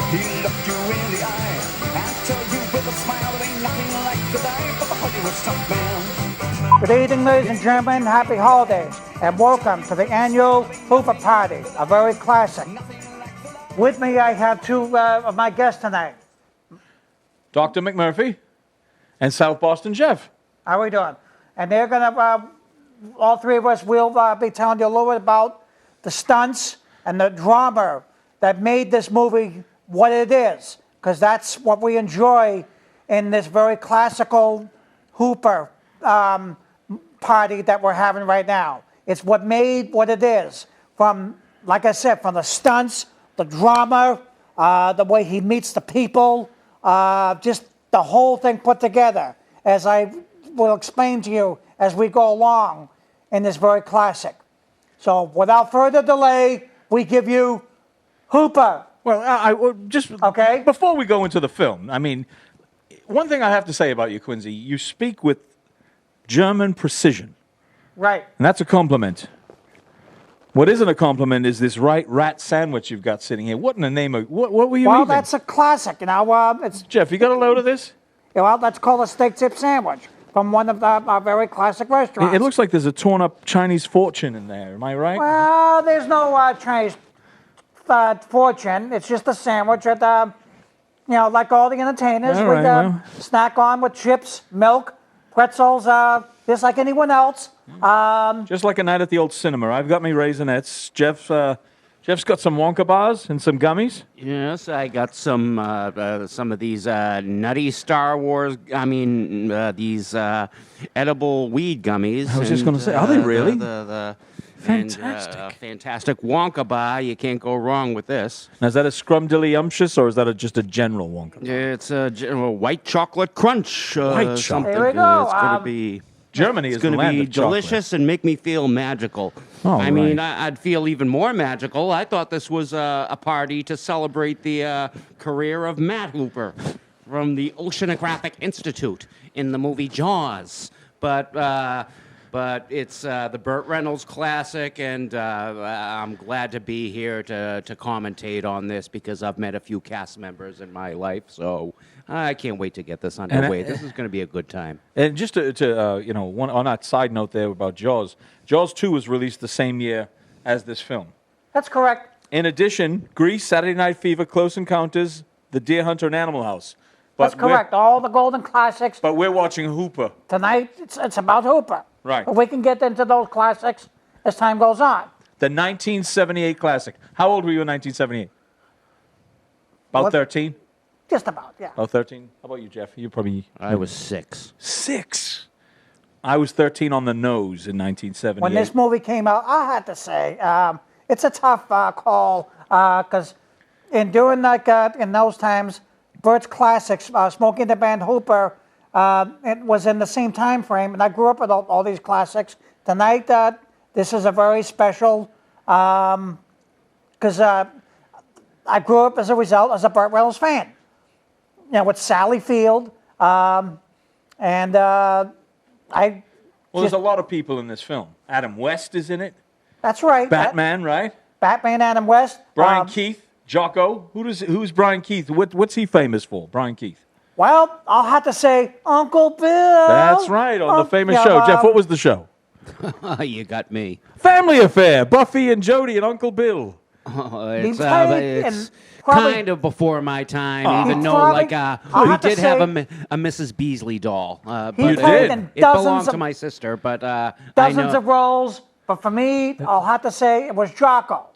He'll look you in the eye and tell you with a smile it ain't nothing like to die, but the Hollywood stunt man. Good evening, ladies and gentlemen. Happy holidays, and welcome to the annual HOOPER Party, a very classic. With me, I have two of my guests tonight. Dr. McMurphy and South Boston Jeff. How are we doing? And they're going to, all three of us will be telling you a little bit about the stunts and the drama that made this movie what it is, because that's what we enjoy in this very classical HOOPER party that we're having right now. It's what made what it is, from, like I said, from the stunts, the drama, the way he meets the people, just the whole thing put together, as I will explain to you as we go along in this very classic. So without further delay, we give you HOOPER. Well, I just Okay. Before we go into the film, I mean, one thing I have to say about you, Quincy, you speak with German precision. Right. And that's a compliment. What isn't a compliment is this rat sandwich you've got sitting here. What in the name of... What were you Well, eating? that's a classic. You know, it's, Jeff, you got a load of this? well, that's called a steak tip sandwich from one of our very classic restaurants. It looks like there's a torn-up Chinese fortune in there. Am I right? Well, there's no Chinese fortune. It's just a sandwich that, you know, like all the entertainers, All we right, well. snack on with chips, milk, pretzels, just like anyone else. Just like a night at the old cinema. I've got me Raisinets. Jeff's got some Wonka bars and some gummies. Yes, I got some of these nutty Star Wars. These edible weed gummies. I was just gonna say, are they really? The Fantastic. Fantastic Wonka bar. You can't go wrong with this. Now, is that a scrumdiddlyumptious or is that just a general Wonka? It's a general white chocolate crunch. White chocolate. Something. There we go. It's going to be. Germany is It's going the to land be of chocolate. delicious and make me feel magical. Oh, I mean, right. I'd feel even more magical. I thought this was a party to celebrate the career of Matt Hooper from the Oceanographic Institute in the movie Jaws. But it's the Burt Reynolds classic, and I'm glad to be here to commentate on this because I've met a few cast members in my life, so I can't wait to get this underway. This is going to be a good time. And just to one on that side note there about Jaws, Jaws 2 was released the same year as this film. That's correct. In addition, Grease, Saturday Night Fever, Close Encounters, The Deer Hunter, and Animal House. But That's correct. All the golden classics. But we're watching Hooper. Tonight, it's about Hooper. Right. But we can get into those classics as time goes on. The 1978 classic. How old were you in 1978? About What? 13? Just about, yeah. Oh, 13? How about you, Jeff? You probably... I was 6. 6. I was 13 on the nose in 1978. When this movie came out, I had to say, it's a tough call because in those times, Burt's classics, Smokey and the Band Hooper, it was in the same time frame, and I grew up with all these classics. Tonight, this is a very special because I grew up as a result as a Burt Reynolds fan. You know, with Sally Field, and Well, there's a lot of people in this film. Adam West is in it. that's right. Batman, right? Batman, Adam West. Brian Keith, Jocko. Who's Brian Keith? What's he famous for? Brian Keith. Well, I'll have to say Uncle Bill. That's right, on the famous yeah, show. Jeff, what was the show? You got me. Family Affair. Buffy and Jody and Uncle Bill. Oh, He it's played it's in probably- kind of before my time, Oh. even though Probably- like I'll we have to did have say- a Mrs. Beasley doll. But He played in it dozens belonged of- to my sister, but I dozens know. of roles, but for me, I'll have to say it was Jocko.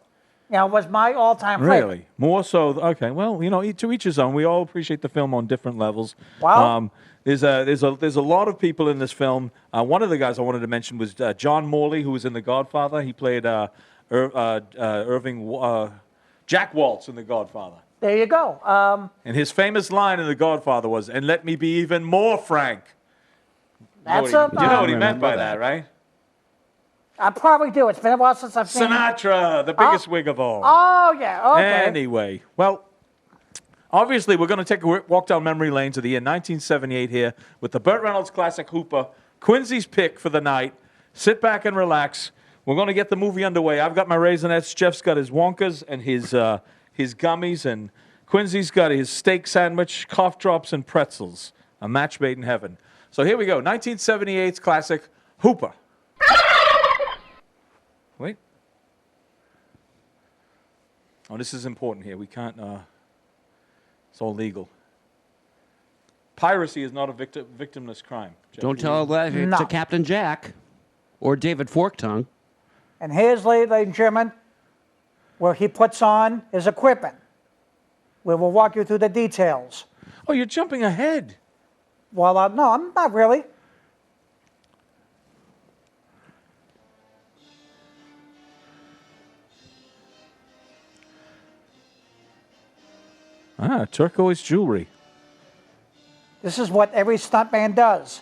You know, it was my all-time favorite. Really? More so? Okay. Well, to each his own. We all appreciate the film on different levels. Wow. There's a lot of people in this film. One of the guys I wanted to mention was John Morley, who was in The Godfather. He played Jack Waltz in The Godfather. There you go. And his famous line in The Godfather was, "And let me be even more frank." That's you know what he I meant by remember that, right? I probably do. It's been a while since I've seen. Sinatra, the biggest wig of all. Oh yeah. Okay. Anyway, well, obviously we're going to take a walk down memory lane to the year 1978 here with the Burt Reynolds classic Hooper, Quincy's pick for the night. Sit back and relax. We're going to get the movie underway. I've got my Raisinets. Jeff's got his Wonkas and his gummies, and Quincy's got his steak sandwich, cough drops, and pretzels. A match made in heaven. So here we go. 1978's classic, Hooper. Wait. Oh, this is important here. We can't, it's all legal. Piracy is not a victimless crime. Jeff, Don't tell that to Captain Jack or David Forktongue. And here's, ladies and gentlemen, where he puts on his equipment. We will walk you through the details. Oh, you're jumping ahead. Well, no, I'm not really. Ah, turquoise jewelry. This is what every stuntman does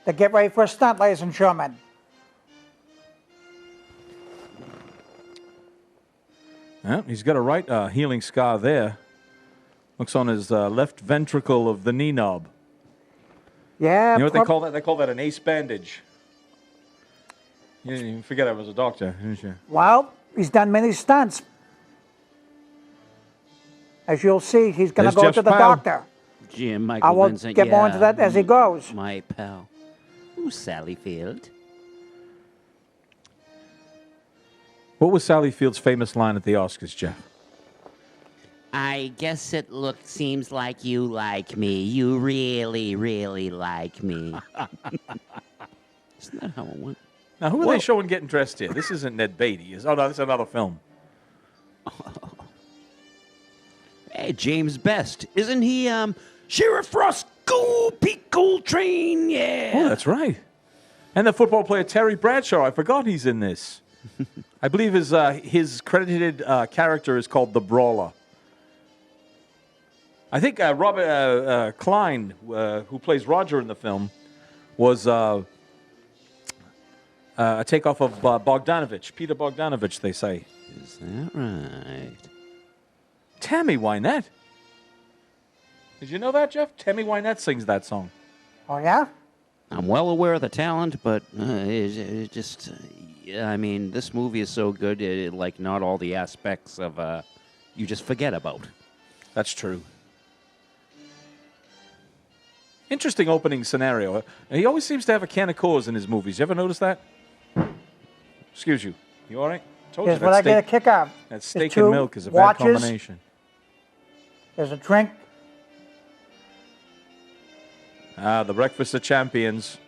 to get ready for a stunt, ladies and gentlemen. Yeah, he's got a right healing scar there. Looks on his left ventricle of the knee knob. Yeah. You know what they call that? They call that an ace bandage. You forget I was a doctor, didn't you? Well, he's done many stunts. As you'll see, he's going to go Jeff's to the pal. doctor. Jim, Michael I will Vincent, get more into that as he goes. My pal. Who's Sally Field? What was Sally Field's famous line at the Oscars, Jeff? I guess it seems like you like me. You really, really like me. Isn't that how it went? Now, who are they showing getting dressed here? This isn't Ned Beatty. Oh, no, this is another film. Hey, James Best. Isn't he, Sheriff Roscoe Pete Coltrane? Yeah. Oh, that's right. And the football player Terry Bradshaw. I forgot he's in this. I believe his credited character is called the Brawler. I think Robert Klein, who plays Roger in the film, was a takeoff of Bogdanovich, Peter Bogdanovich, they say. Is that right? Tammy Wynette. Did you know that, Jeff? Tammy Wynette sings that song. Oh, yeah? I'm well aware of the talent, but it just, I mean, this movie is so good, like not all the aspects of you just forget about. That's true. Interesting opening scenario. He always seems to have a can of Coors in his movies. You ever notice that? Excuse you. You all right? Told Here's you what I that get a kick out. That There's steak two and milk is a bad watches. combination. There's a drink. Ah, the Breakfast of Champions.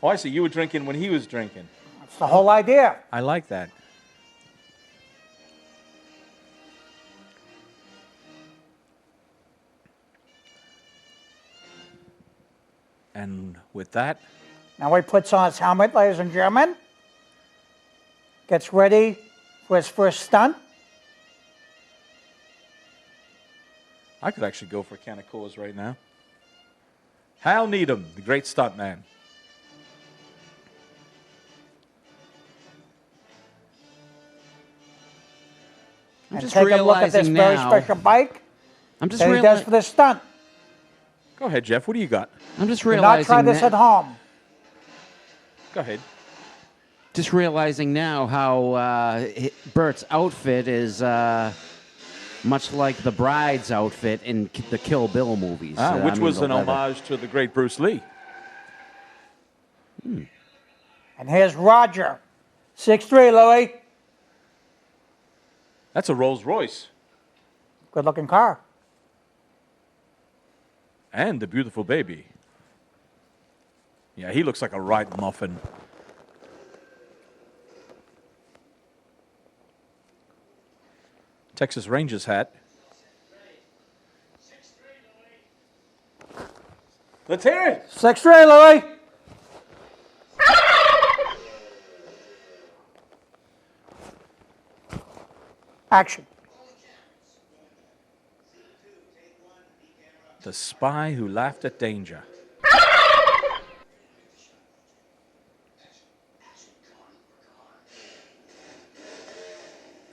Oh, I see. You were drinking when he was drinking. That's the whole idea. I like that. And with that, Now he puts on his helmet, ladies and gentlemen. Gets ready for his first stunt. I could actually go for a can of Coors right now. Hal Needham, the great stuntman. I'm And just take a look at this realizing very now. special bike I'm just that he does realizing. for this stunt. Go ahead, Jeff. What do you got? I'm just Do not realizing. try this now- at home. Go ahead. Just realizing now how Burt's outfit is much like the bride's outfit in the Kill Bill movies. Which was the an leather. homage to the great Bruce Lee. And here's Roger. 6'3", Louie. That's a Rolls Royce. Good looking car. And the beautiful baby. Yeah, he looks like a right muffin. Texas Rangers hat. Let's hear it. 6'3", Louie. Action. The spy who laughed at danger.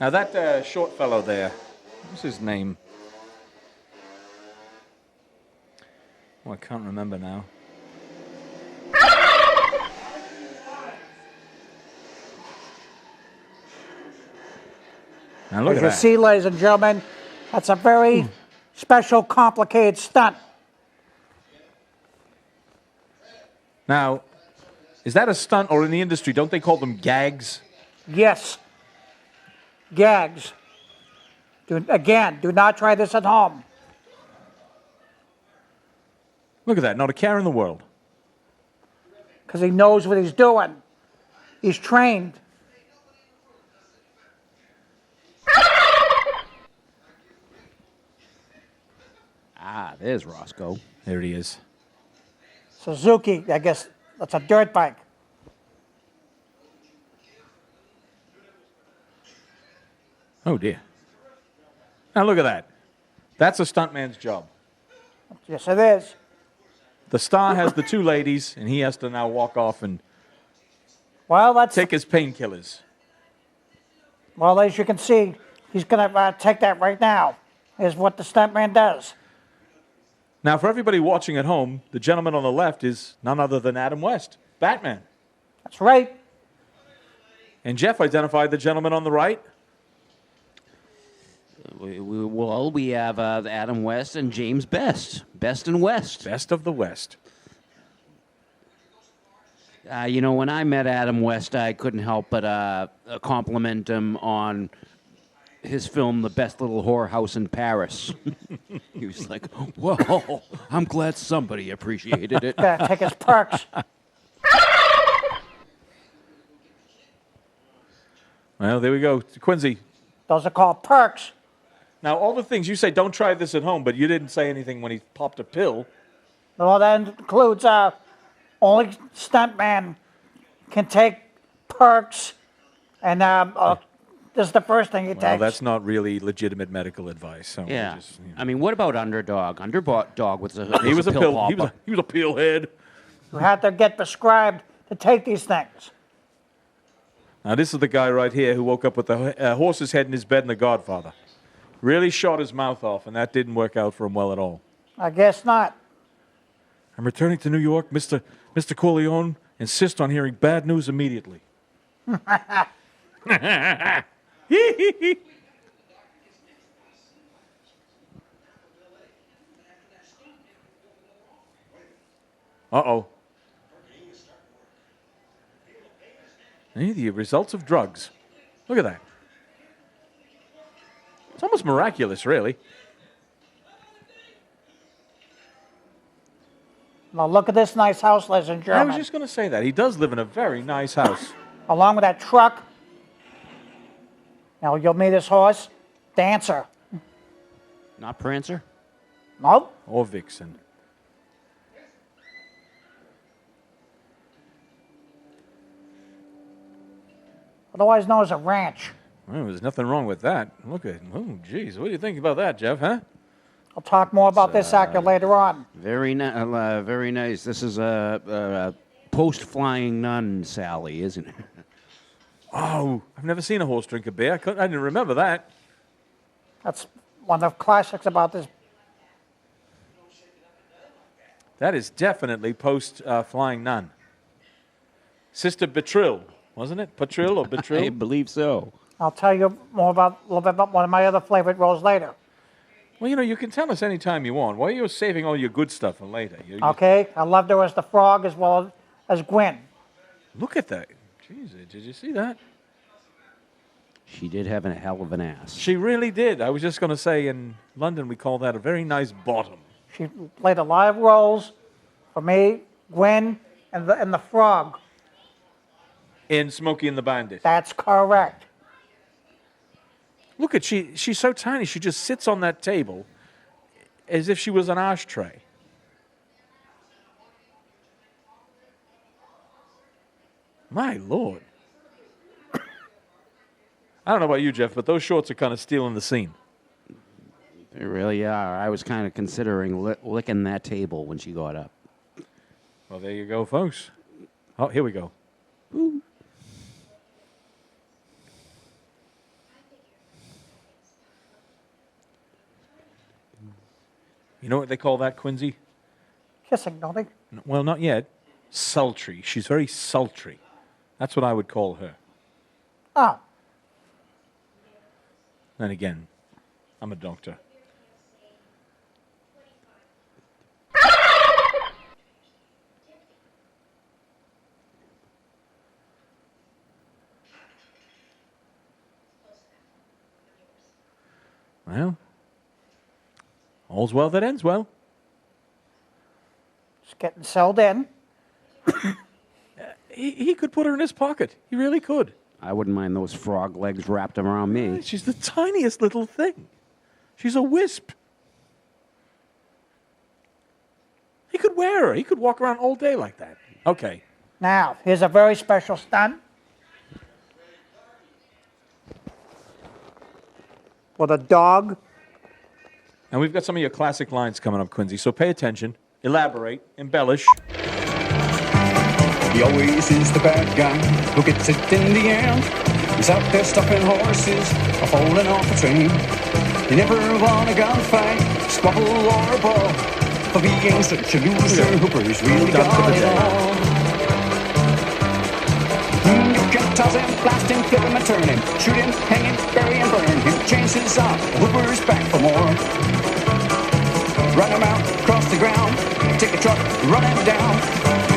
Now that short fellow there, what's his name? Oh, I can't remember now. Now look As at you that. see, ladies and gentlemen, that's a very special, complicated stunt. Now, is that a stunt, or in the industry, don't they call them gags? Yes. Gags. Again, do not try this at home. Look at that. Not a care in the world. Because he knows what he's doing. He's trained. Ah, there's Roscoe. There he is. Suzuki, I guess that's a dirt bike. Oh, dear. Now, look at that. That's a stuntman's job. Yes, it is. The star has the two ladies, and he has to now walk off and Well, take his painkillers. well, as you can see, he's going to take that right now. Is what the stuntman does. Now, for everybody watching at home, the gentleman on the left is none other than Adam West, Batman. That's right. And Jeff identified the gentleman on the right. We have Adam West and James Best. Best and West. Best of the West. You know, when I met Adam West, I couldn't help but compliment him on his film, The Best Little Whorehouse in Paris. He was like, whoa, I'm glad somebody appreciated it. Take his perks. Well, there we go. Quincy. Those are called perks. Now, all the things you say, don't try this at home, but you didn't say anything when he popped a pill. Well, that includes only stuntman can take perks, and this is the first thing he Well, takes. that's not really legitimate medical advice. So Yeah. just, you know. I mean, what about Underdog? Underdog was a He was a pill. popper. He was a pill head. You have to get prescribed to take these things. Now, this is the guy right here who woke up with the horse's head in his bed in The Godfather. Really shot his mouth off, and that didn't work out for him well at all. I guess not. I'm returning to New York. Mr. Corleone insists on hearing bad news immediately. Uh-oh. The results of drugs. Look at that. It's almost miraculous, really. Now look at this nice house, ladies and I gentlemen. was just going to say that. He does live in a very nice house. Along with that truck. Now you'll meet his horse, Dancer. Not Prancer? Nope. Or Vixen. Otherwise known as a ranch. Well, there's nothing wrong with that. Look at, oh, geez. What do you think about that, Jeff, huh? I'll talk more about this actor later on. Very nice. This is a post-flying nun, Sally, isn't it? Oh, I've never seen a horse drink a beer. I didn't remember that. That's one of the classics about this. That is definitely post-flying nun. Sister Betril, wasn't it? Patril or I Betril? believe so. I'll tell you more about a little bit about one of my other favorite roles later. Well, you know, you can tell us anytime you want. Why are you saving all your good stuff for later? Okay, I loved her as the frog as well as Gwen. Look at that. Jeez, did you see that? She did have a hell of an ass. She really did. I was just going to say, in London, we call that a very nice bottom. She played a lot of roles for me, Gwen, and the frog. In Smokey and the Bandit. That's correct. Look at, she's so tiny. She just sits on that table as if she was an ashtray. My Lord. I don't know about you, Jeff, but those shorts are kind of stealing the scene. They really are. I was kind of considering licking that table when she got up. Well, there you go, folks. Oh, here we go. Ooh. You know what they call that, Quincy? Kissing, don't they? Well, not yet. Sultry. She's very sultry. That's what I would call her. Oh. Then again, I'm a doctor. Well, all's well that ends well. It's getting settled in. He could put her in his pocket. He really could. I wouldn't mind those frog legs wrapped around me. She's the tiniest little thing. She's a wisp. He could wear her. He could walk around all day like that. Okay. Now, here's a very special stunt. With a dog. And we've got some of your classic lines coming up, Quincy. So pay attention, elaborate, embellish. He always is the bad guy who gets it in the end. He's out there stopping horses or falling off a train. He never won a gunfight, squabble or a brawl. For being such a loser, Hooper's really got it all. You can toss him, blast him, flip him and turn him, shoot him, hang him, bury him, burn him, change his up. Hooper's back for more. Run him out, cross the ground, take a truck, run him down.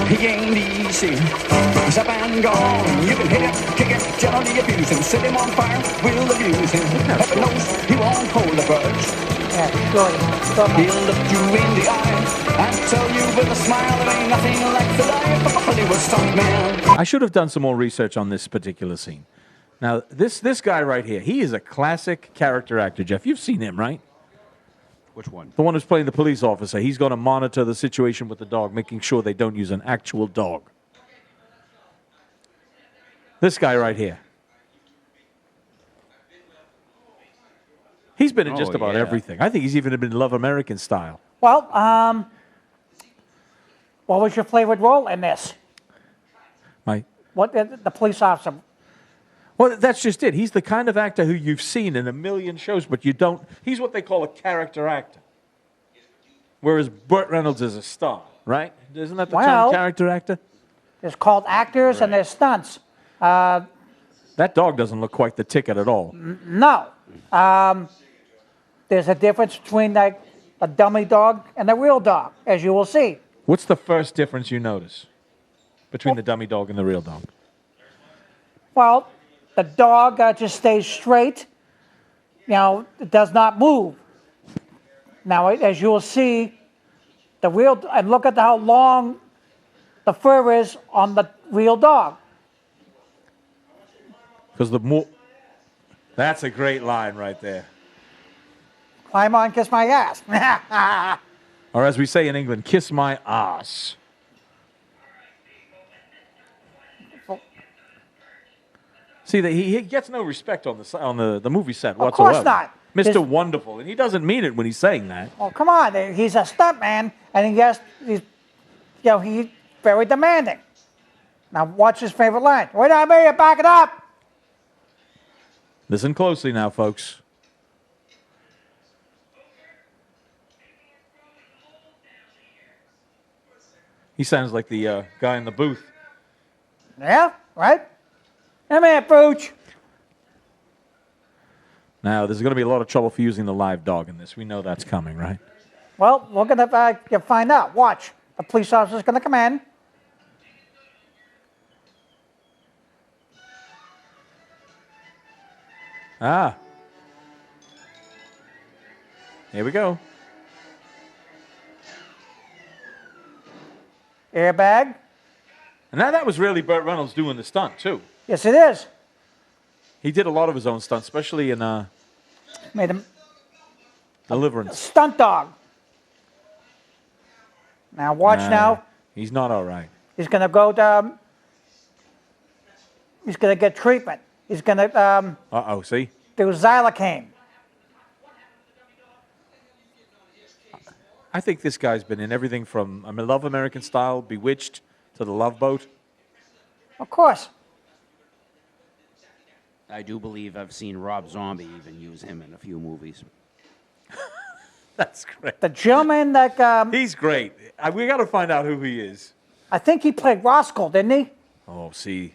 He ain't easy, he's up and gone. You can hit him, kick him, gently abuse him, set him on fire, we'll abuse him. Heaven knows he won't hold a grudge. Yeah, sure. He'll look you in the eye and tell you with a smile there ain't nothing like the life of a Hollywood stuntman. I should have done some more research on this particular scene. Now, this guy right here, he is a classic character actor, Jeff. You've seen him, right? Which one? The one who's playing the police officer. He's going to monitor the situation with the dog, making sure they don't use an actual dog. This guy right here. He's been in just about everything. I think he's even been in Love American Style. Well, what was your favorite role in this? What the police officer? Well, that's just it. He's the kind of actor who you've seen in a million shows, but you don't. He's what they call a character actor. Whereas Burt Reynolds is a star, right? Isn't that the term, character actor? There's called actors and there's stunts. That dog doesn't look quite the ticket at all. No. There's a difference between like a dummy dog and a real dog, as you will see. What's the first difference you notice between the dummy dog and the real dog? Well, the dog just stays straight. You know, it does not move. Now, as you will see, the real, and look at how long the fur is on the real dog. Because that's a great line right there. Climb on, kiss my ass. Or as we say in England, kiss my ass. See, he gets no respect on the movie set whatsoever. Of course not. Mr. Wonderful, and he doesn't mean it when he's saying that. Oh, come on. He's a stuntman, and he's very demanding. Now, watch his favorite line. Wait a minute, back it up. Listen closely now, folks. He sounds like the guy in the booth. Yeah, right? Come here, Pooch. Now, there's going to be a lot of trouble for using the live dog in this. We know that's coming, right? Well, we're going to find out. Watch. The police officer's going to come in. Ah. Here we go. Airbag. And now that was really Burt Reynolds doing the stunt, too. Yes, it is. He did a lot of his own stunts, especially in Made him Deliverance. stunt dog. Now, watch now. He's not all right. He's going to go down. He's going to get treatment. He's going to Uh-oh, see? do xylocaine. I think this guy's been in everything from Love American Style, Bewitched, to The Love Boat. Of course. I do believe I've seen Rob Zombie even use him in a few movies. That's great. The gentleman that... He's great. We got to find out who he is. I think he played Roscoe, didn't he? Oh, see.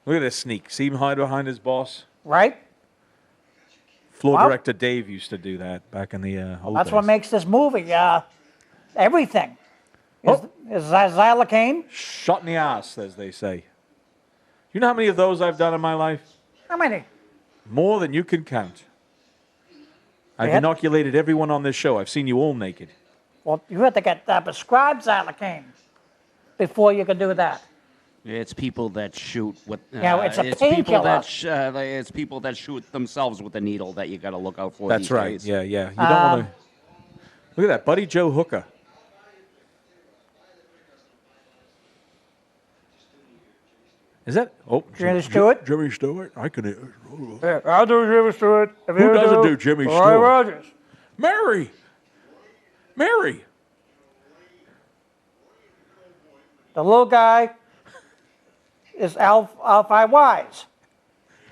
Look at this sneak. See him hide behind his boss? Right? Floor Well- director Dave used to do that back in the old That's days. what makes this movie everything. Oh. Is xylocaine? Shot in the ass, as they say. You know how many of those I've done in my life? How many? More than you can count. I've Yeah. inoculated everyone on this show. I've seen you all naked. Well, you have to get prescribed xylocaine before you can do that. It's people that shoot with. Yeah, it's a people painkiller. that it's people that shoot themselves with a needle that you got to look out for. That's these right. days. Yeah, yeah. You don't want to. Look at that, Buddy Joe Hooker. Is that? Oh, Jimmy Stewart? Jimmy Stewart. I can. I'll do Jimmy Stewart. Who doesn't do Jimmy Roy Stewart? Rogers. Mary. Mary. The little guy is Alfie Wise.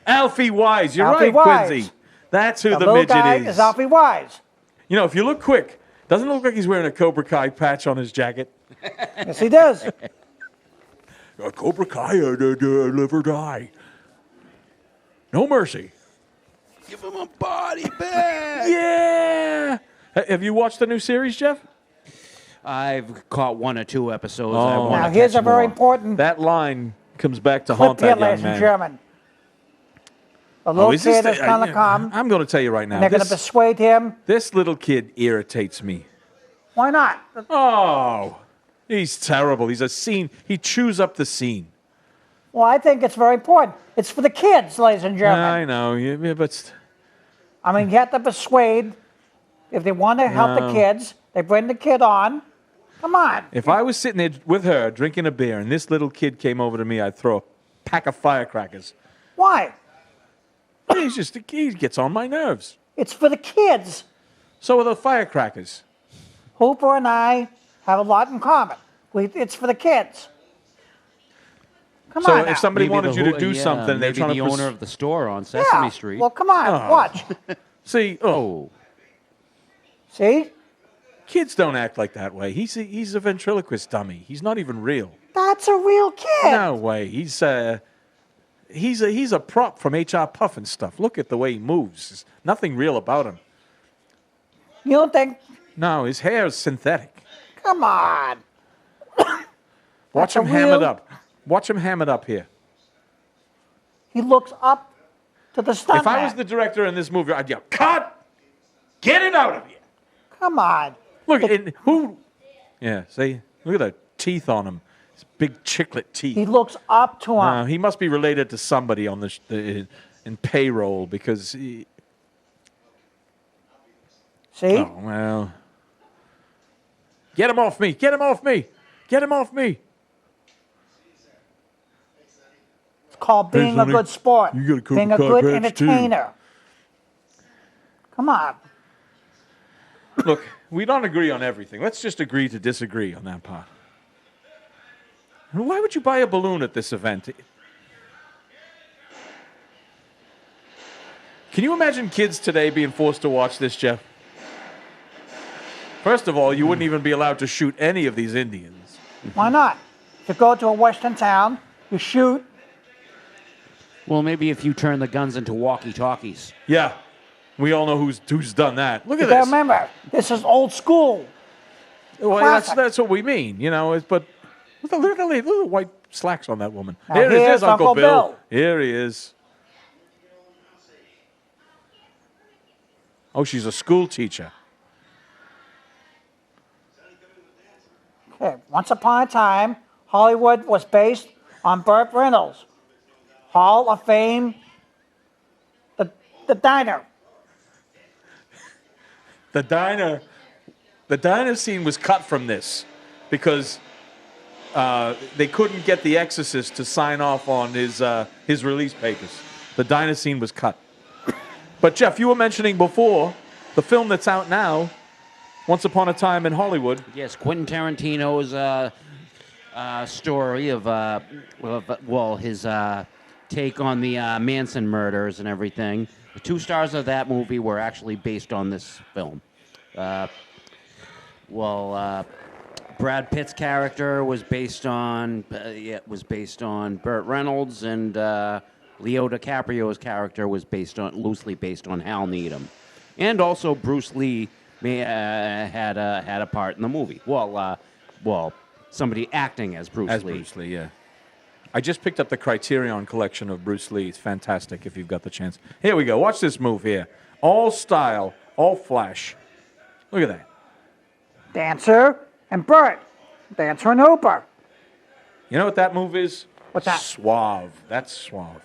Alfie Wise. You're Alfie right, Wise. Quincy. That's who The the little midget guy is. is Alfie Wise. You know, if you look quick, doesn't it look like he's wearing a Cobra Kai patch on his jacket? Yes, he does. Cobra Kai, live or die. No mercy. Give him a body bag. Yeah. Have you watched the new series, Jeff? I've caught 1 or 2 episodes. Oh. I wanna Now, here's catch a very more. important That line comes back to clip haunt here, that young ladies and man. gentlemen. The little is this kid is the- going to come, I'm going to tell you right now. and they're going to persuade him. This little kid irritates me. Why not? Oh, he's terrible. He's a scene. He chews up the scene. Well, I think it's very important. It's for the kids, ladies and gentlemen. I know, yeah, but I mean, you have to persuade. If they want to help the kids, they bring the kid on. Come on. if I was sitting there with her drinking a beer and this little kid came over to me, I'd throw a pack of firecrackers. Why? He gets on my nerves. It's for the kids. So are the firecrackers. Hooper and I have a lot in common. It's for the kids. Come So on if now. somebody Maybe wanted the you to who- do yeah, something, they're maybe trying the to owner of the store on Sesame Yeah. Street. Well, come on. Oh. Watch. See, Oh, See? kids don't act like that way. He's a ventriloquist dummy. He's not even real. That's a real kid. No way. He's a prop from HR Puff and stuff. Look at the way he moves. There's nothing real about him. You don't think? No, his hair is synthetic. Come on. Watch That's a him ham it real- up. Watch him ham it up here. He looks up to the stuntman. If I was the director in this movie, I'd yell, "Cut! Get it out of here!" Come on. Look, who? Yeah, see? Look at the teeth on him. His big chiclet teeth. He looks up to him. He must be related to somebody on in payroll because he. See? Oh, well. Get him off me! Get him off me! Get him off me! It's called being a honey, good sport. you got a Cobra being a Kai good patch, too. entertainer. Come on. Look, we don't agree on everything. Let's just agree to disagree on that part. And why would you buy a balloon at this event? Can you imagine kids today being forced to watch this, Jeff? First of all, you wouldn't even be allowed to shoot any of these Indians. Why not? You go to a western town, you shoot. well, maybe if you turn the guns into walkie-talkies. Yeah, we all know who's done that. Look You at gotta this. remember, this is old school. Well, Classic. that's what we mean, you know. But look at the white slacks on that woman. Now Here here's is Uncle Uncle Bill. Bill. Here he is. Oh, she's a school teacher. Okay, once upon a time, Hollywood was based on Burt Reynolds. Hall of Fame, the diner. The diner scene was cut from this because they couldn't get The Exorcist to sign off on his release papers. The diner scene was cut. But Jeff, you were mentioning before the film that's out now, Once Upon a Time in Hollywood. Yes, Quentin Tarantino's story of his take on the Manson murders and everything. The 2 stars of that movie were actually based on this film. Brad Pitt's character was based on Burt Reynolds, and Leo DiCaprio's character was loosely based on Hal Needham, and also Bruce Lee had a part in the movie. Well, somebody acting as Bruce Lee. As Bruce Lee, yeah. I just picked up the Criterion collection of Bruce Lee. It's fantastic if you've got the chance. Here we go. Watch this move here. All style, all flash. Look at that. Dancer and Burt. Dancer and Hooper. You know what that move is? What's that? Suave. That's suave.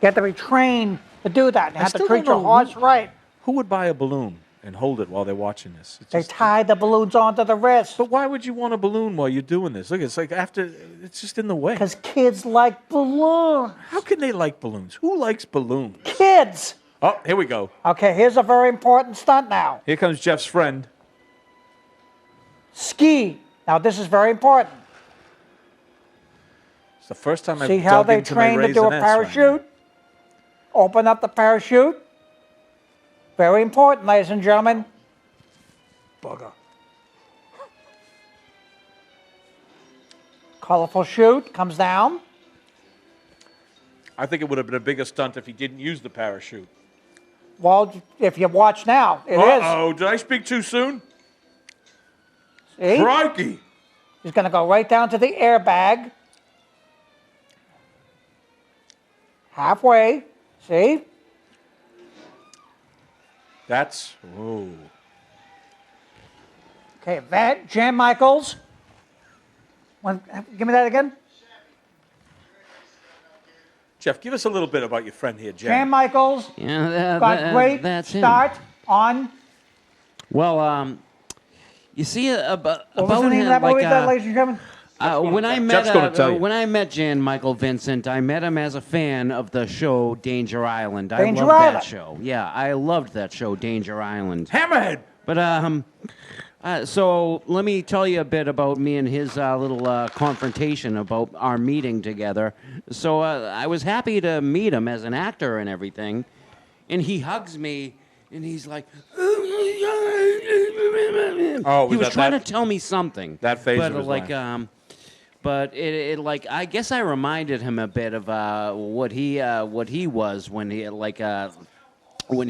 You have to be trained to do that. You have to still treat don't your know horse right. Who would buy a balloon and hold it while they're watching this? It's They just- tie the balloons onto the wrist. But why would you want a balloon while you're doing this? Look, it's like after, it's just in the way. Because kids like balloons. How can they like balloons? Who likes balloons? Kids. Oh, here we go. Okay, here's a very important stunt now. Here comes Jeff's friend. Ski. Now, this is very important. It's the first time I've See how dug they into my train to do a Raisinets right parachute? Open up the parachute. Very important, ladies and gentlemen. Bugger. Colorful chute comes down. I think it would have been a bigger stunt if he didn't use the parachute. Well, if you watch now, it is. Uh-oh, did I speak too soon? See? Crikey! He's going to go right down to the airbag. Halfway. See? That's, whoa. Okay, Jan Michaels. Give me that again. Jeff, give us a little bit about your friend here, Jen. Jan Michaels Yeah, got great that's him. start on. Well, you see about What was the name him, of that movie, like, ladies and gentlemen? Jeff's gonna tell you. When I met Jan Michael Vincent, I met him as a fan of the show Danger Island. Danger I loved Island. that show. Yeah, I loved that show, Danger Island. Hammerhead! But so let me tell you a bit about me and his little confrontation about our meeting together. So I was happy to meet him as an actor and everything, and he hugs me and he's like, Oh, he was that- trying that- to tell me something. that phase but of his like life. But it like I guess I reminded him a bit of what he was when he when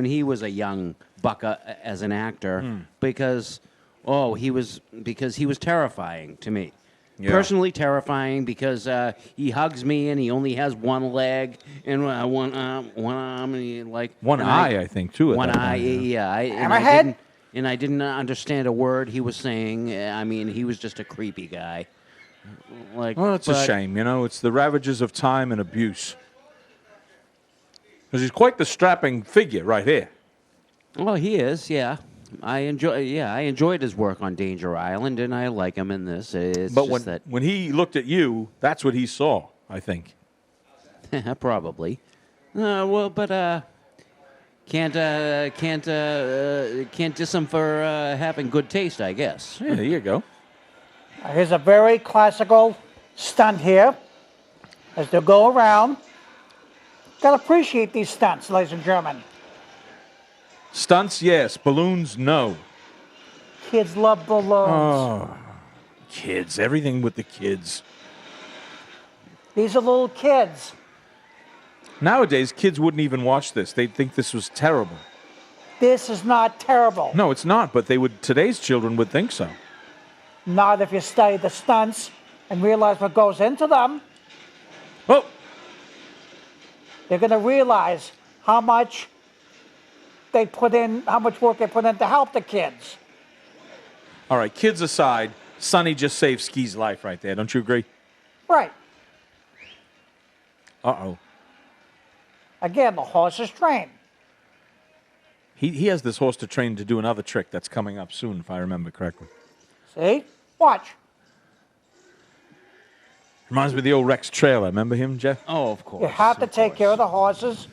he was a young buck as an actor because he was terrifying to me. Yeah. Personally terrifying because he hugs me and he only has one leg and one arm and he like One and eye, I think, too. at one that eye, time, yeah. Hammerhead? And I didn't understand a word he was saying. I mean, he was just a creepy guy. Like, Well, it's a but- shame, you know. It's the ravages of time and abuse. Because he's quite the strapping figure right here. Well, he is, yeah. I enjoyed his work on Danger Island, and I like him in this. It's But just that when he looked at you, that's what he saw, I think. probably. Can't diss him for having good taste, I guess. Yeah, there you go. Here's a very classical stunt here. As they go around. Got to appreciate these stunts, ladies and gentlemen. Stunts, yes. Balloons, no. Kids love balloons. Oh, kids. Everything with the kids. These are little kids. Nowadays, kids wouldn't even watch this. They'd think this was terrible. This is not terrible. No, it's not, but today's children would think so. Not if you study the stunts and realize what goes into them. Oh, They're going to realize how much they put in, how much work they put in to help the kids. all right, kids aside, Sonny just saved Ski's life right there. Don't you agree? Right. Uh-oh. Again, the horse is trained. He has this horse to train to do another trick that's coming up soon, if I remember correctly. See? Watch. Reminds me of the old Rex trailer. Remember him, Jeff? Oh, of course. You have to take care of the horses,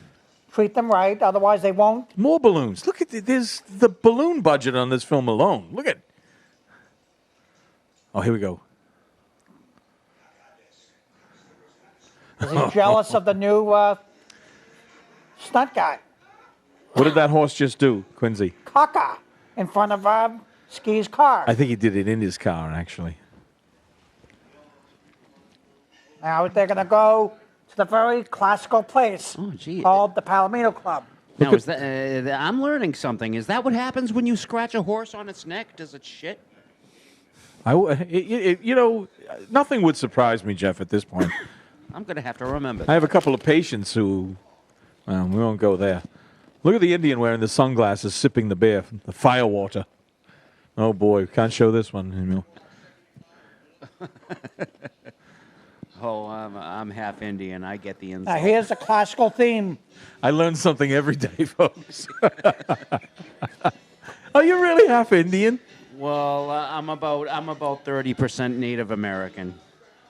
treat them right, otherwise they won't. More balloons. Look at there's the balloon budget on this film alone. Look at. Oh, here we go. Is he jealous of the new stunt guy? What did that horse just do, Quincy? Caca in front of Ski's car. I think he did it in his car, actually. Now they're going to go to the very classical place Oh, gee. called the Palomino Club. Now, is that, I'm learning something. Is that what happens when you scratch a horse on its neck? Does it shit? Nothing would surprise me, Jeff, at this point. I'm going to have to remember I that. have a couple of patients who, well, we won't go there. Look at the Indian wearing the sunglasses, sipping the beer, the fire water. Oh, boy, can't show this one. Oh, I'm half Indian. I get the Now, insult. here's the classical theme. I learn something every day, folks. Are you really half Indian? Well, I'm about 30% Native American.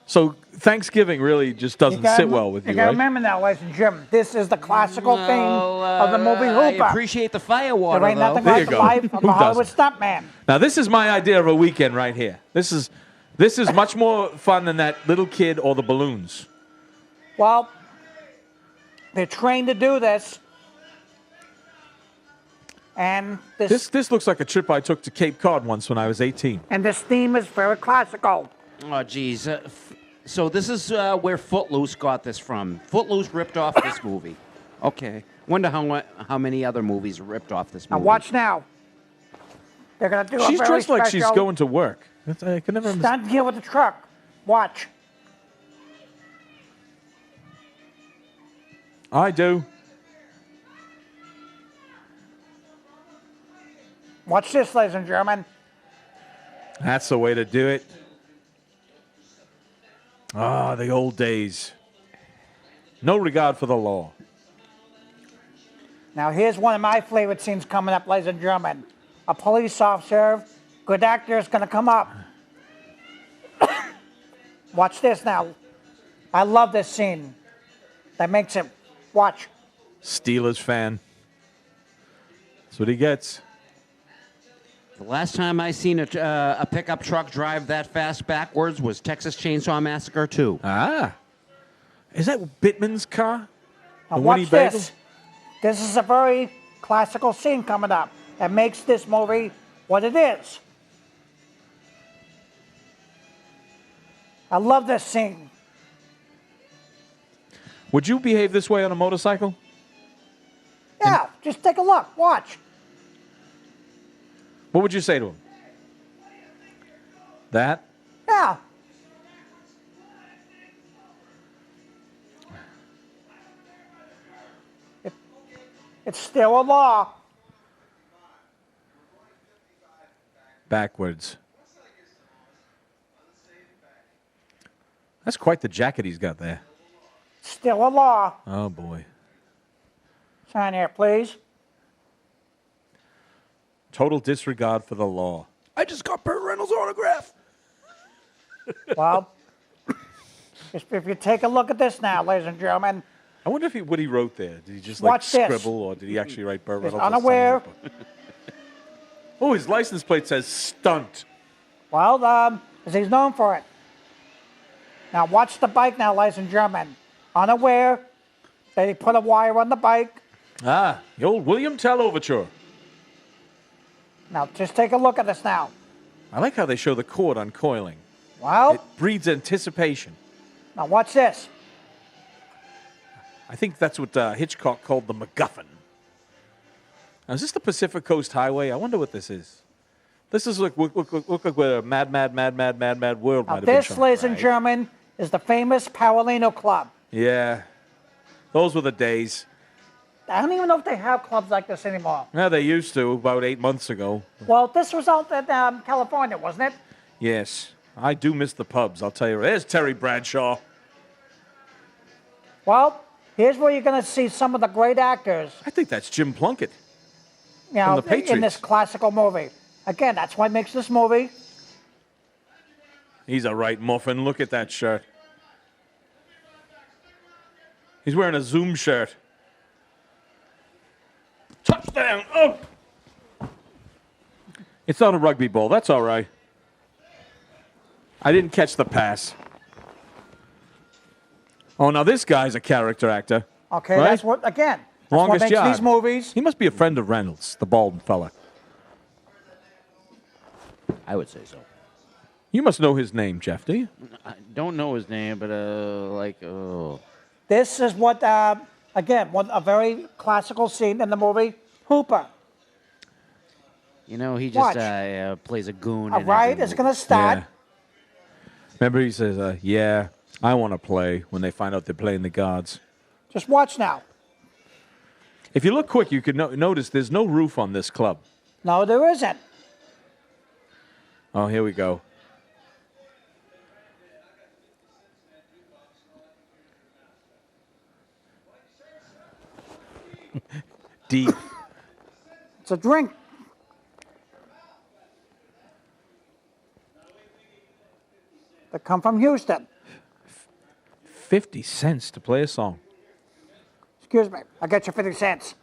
So Thanksgiving really just doesn't sit well with you, You got to right? remember now, ladies and gentlemen, this is the classical theme of the movie Hooper. I appreciate the fire water, There ain't though. nothing There like you the go. life of Who a Hollywood doesn't? stuntman. Now, this is my idea of a weekend right here. This is much more fun than that little kid or the balloons. Well, they're trained to do this. And This looks like a trip I took to Cape Cod once when I was 18. and this theme is very classical. Oh, geez. So this is where Footloose got this from. Footloose ripped off this movie. Okay. Wonder how many other movies ripped off this Now movie. watch now. They're gonna do She's a very dressed like she's special going to work. I can never understand. stunt here with the truck. Watch. I do. Watch this, ladies and gentlemen. That's the way to do it. Ah, the old days. No regard for the law. Now here's one of my favorite scenes coming up, ladies and gentlemen. A police officer, good actor, is gonna come up. Watch this now. I love this scene. That makes it. Watch. Steelers fan. That's what he gets. The last time I seen a pickup truck drive that fast backwards was Texas Chainsaw Massacre 2. Ah. Is that Bittman's car? Now The watch Winnie Bagel? this. This is a very classical scene coming up that makes this movie what it is. I love this scene. Would you behave this way on a motorcycle? Yeah, just take a look. Watch. What would you say to him? That? Yeah. It's still a law. Backwards. That's quite the jacket he's got there. Still a law. Oh, boy. Sign here, please. Total disregard for the law. I just got Burt Reynolds' autograph. Well, if you take a look at this now, ladies and gentlemen, I wonder if what he wrote there. Did he just Watch this. scribble, or did he actually write Burt He's Reynolds? unaware. Oh, his license plate says stunt. well, 'cause he's known for it. Now watch the bike now, ladies and gentlemen. Unaware that he put a wire on the bike. Ah, the old William Tell overture. Now just take a look at this now. I like how they show the cord uncoiling. Well, It breeds anticipation. now watch this. I think that's what Hitchcock called the MacGuffin. Now, is this the Pacific Coast Highway? I wonder what this is. This is look like where a mad world might Now have been this, shown. ladies and gentlemen, is the famous Palomino Club. Yeah, those were the days. I don't even know if they have clubs like this anymore. Yeah, they used to about 8 months ago. Well, this was out in California, wasn't it? Yes, I do miss the pubs. I'll tell you. There's Terry Bradshaw. Well, here's where you're going to see some of the great actors, I think that's Jim Plunkett. you know, the Patriots. in this classical movie. Again, that's what makes this movie. He's a right muffin. Look at that shirt. He's wearing a Zoom shirt. Touchdown! Oh! It's not a rugby ball. That's all right. I didn't catch the pass. Oh, now this guy's a character actor. Okay, Right? that's what, again, that's Longest what makes yard. these movies. He must be a friend of Reynolds, the bald fella. I would say so. You must know his name, Jeff, do you? I don't know his name, but This is what, again, a very classical scene in the movie Hooper. You know, he Watch. just plays a goon. All in right, every it's movie. going to start. Yeah. Remember, he says, "Yeah, I want to play." When they find out they're playing the guards. Just watch now. If you look quick, you could notice there's no roof on this club. No, there isn't. Oh, here we go. Deep. It's a drink. They come from Houston. 50 cents to play a song. Excuse me. I got you 50 cents.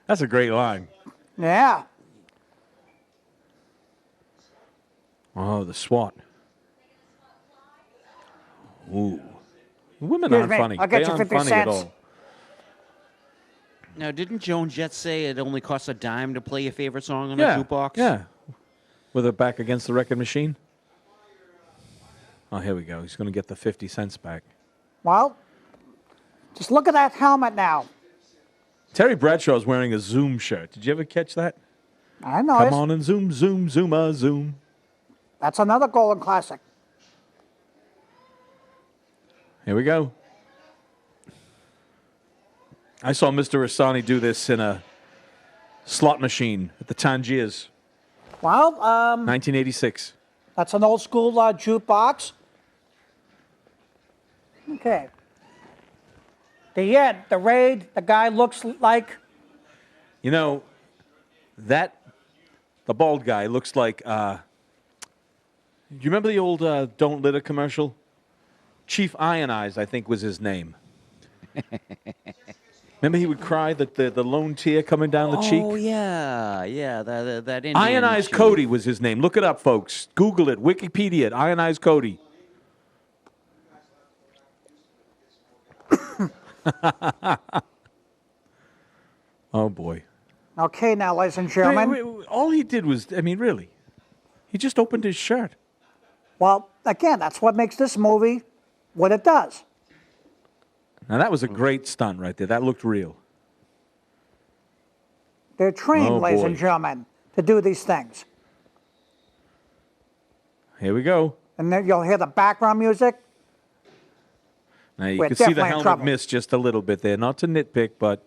That's a great line. Yeah. Oh, the SWAT. Ooh. Women Excuse aren't me, funny. I'll get They you aren't 50 funny at cents. all. Now, didn't Joan Jett say it only costs a dime to play your favorite song on Yeah, a jukebox? yeah. With her back against the record machine. Oh, here we go. He's going to get the 50 cents back. Well, just look at that helmet now. Terry Bradshaw's wearing a Zoom shirt. Did you ever catch that? I know. Come on and zoom, zoom, zoom, zoom. That's another golden classic. Here we go. I saw Mr. Rassani do this in a slot machine at the Tangiers, Well, 1986. that's an old school jukebox. Okay. The end, the raid, the guy looks like, You know, the bald guy looks like, do you remember the old Don't Litter commercial? Chief Iron Eyes, I think, was his name. Remember he would cry that the lone tear coming down the cheek? Oh, yeah. Yeah, that Indian Iron Eyes chief. Cody was his name. Look it up, folks. Google it. Wikipedia it. Iron Eyes Cody. Oh, boy. okay now, ladies and gentlemen. Wait, all he did was, I mean, really, he just opened his shirt. Well, again, that's what makes this movie what it does. Now, that was a great stunt right there. That looked real. They're trained, Oh, ladies boy. and gentlemen, to do these things. Here we go. And then you'll hear the background music. Now, you We're can see the definitely in helmet trouble. miss just a little bit there. Not to nitpick, but,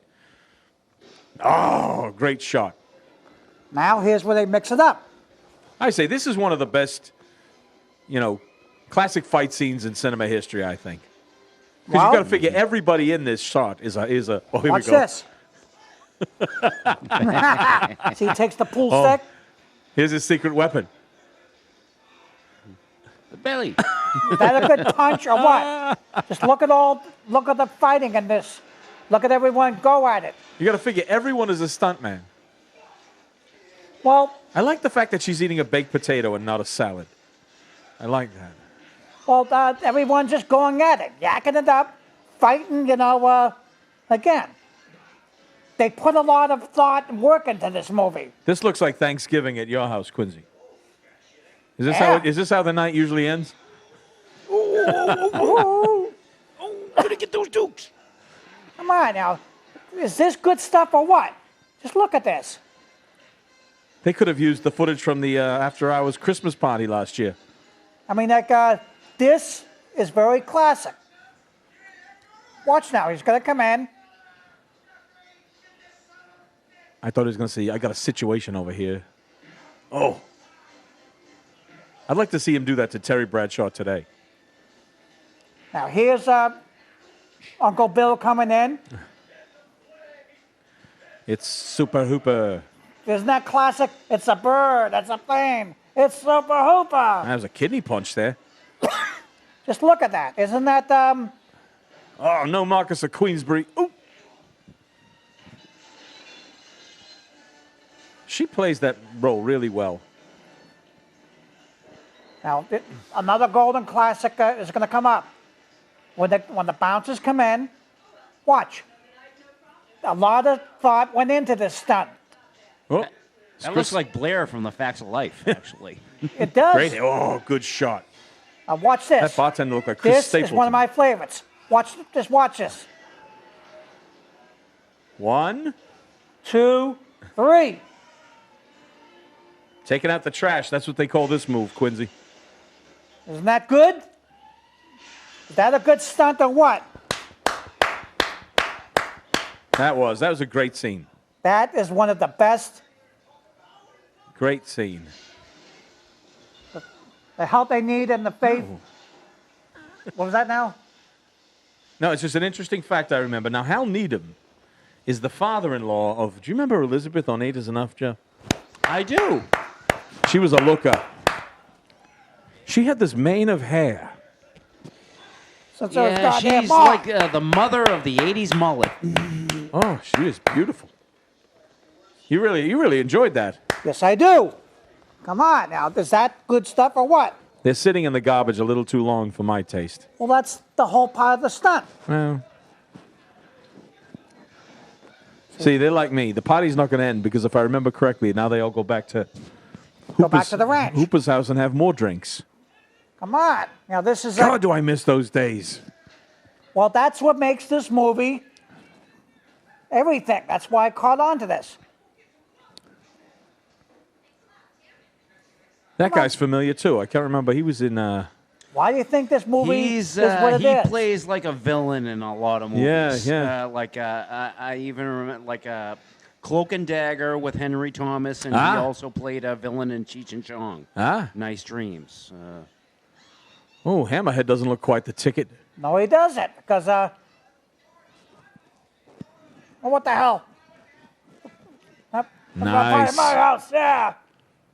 oh, great shot. Now here's where they mix it up. I say this is one of the best, classic fight scenes in cinema history, I think. Because Well- you've got to figure everybody in this shot is a oh, here Watch we go. this. See, he takes the pool Oh. stick. Here's his secret weapon. The belly. Is that a good punch or what? Just look at the fighting in this. Look at everyone go at it. You got to figure everyone is a stuntman. Well, I like the fact that she's eating a baked potato and not a salad. I like that. everyone's just going at it, yakking it up, fighting, again. They put a lot of thought and work into this movie. This looks like Thanksgiving at your house, Quincy. Is this Yeah. is this how the night usually ends? Gonna get those dukes. Come on now. Is this good stuff or what? Just look at this. They could have used the footage from the After Hours Christmas party last year. I mean, this is very classic. Watch now. He's going to come in. I thought he was going to say, I got a situation over here. Oh. I'd like to see him do that to Terry Bradshaw today. Now, here's Uncle Bill coming in. It's Super Hooper. Isn't that classic? It's a bird. That's a plane. It's Super Hooper. That was a kidney punch there. Just look at that. Isn't that, Oh, no, Marcus of Queensbury. Ooh. She plays that role really well. now, another golden classic is going to come up. When the bouncers come in, watch. A lot of thought went into this stunt. Oh, That looks like Blair from The Facts of Life, actually. It does. Great. Oh, good shot. Watch this. That bartender looked like Chris This Stapleton. is one of my favorites. Watch this. 1. 2, 3. Taking out the trash. That's what they call this move, Quincy. Isn't that good? Is that a good stunt or what? That was a great scene. That is one of the best. Great scene. The help they need and the faith. Oh. What was that now? No, it's just an interesting fact I remember. Now, Hal Needham is the father-in-law of... Do you remember Elizabeth on 8 is Enough, Jeff? I do. She was a looker. She had this mane of hair. Since there was Yeah, goddamn she's more. like the mother of the 80s mullet. Oh, she is beautiful. You really enjoyed that. Yes, I do. Come on now. Is that good stuff or what? They're sitting in the garbage a little too long for my taste. Well, that's the whole part of the stunt. Well... See, they're like me. The party's not going to end because if I remember correctly, now they all go back to the ranch. Hooper's house and have more drinks. Come on. Now, this is God, do I miss those days. well, that's what makes this movie everything. That's why I caught on to this. That guy's familiar, too. I can't remember. He was in... Why do you think this movie is what it he is? plays like a villain in a lot of movies. Yeah. I even remember like Cloak and Dagger with Henry Thomas, and he also played a villain in Cheech and Chong. Nice Dreams. Oh, Hammerhead doesn't look quite the ticket. No, he doesn't. Because, oh, what the hell? Nice. My house, yeah.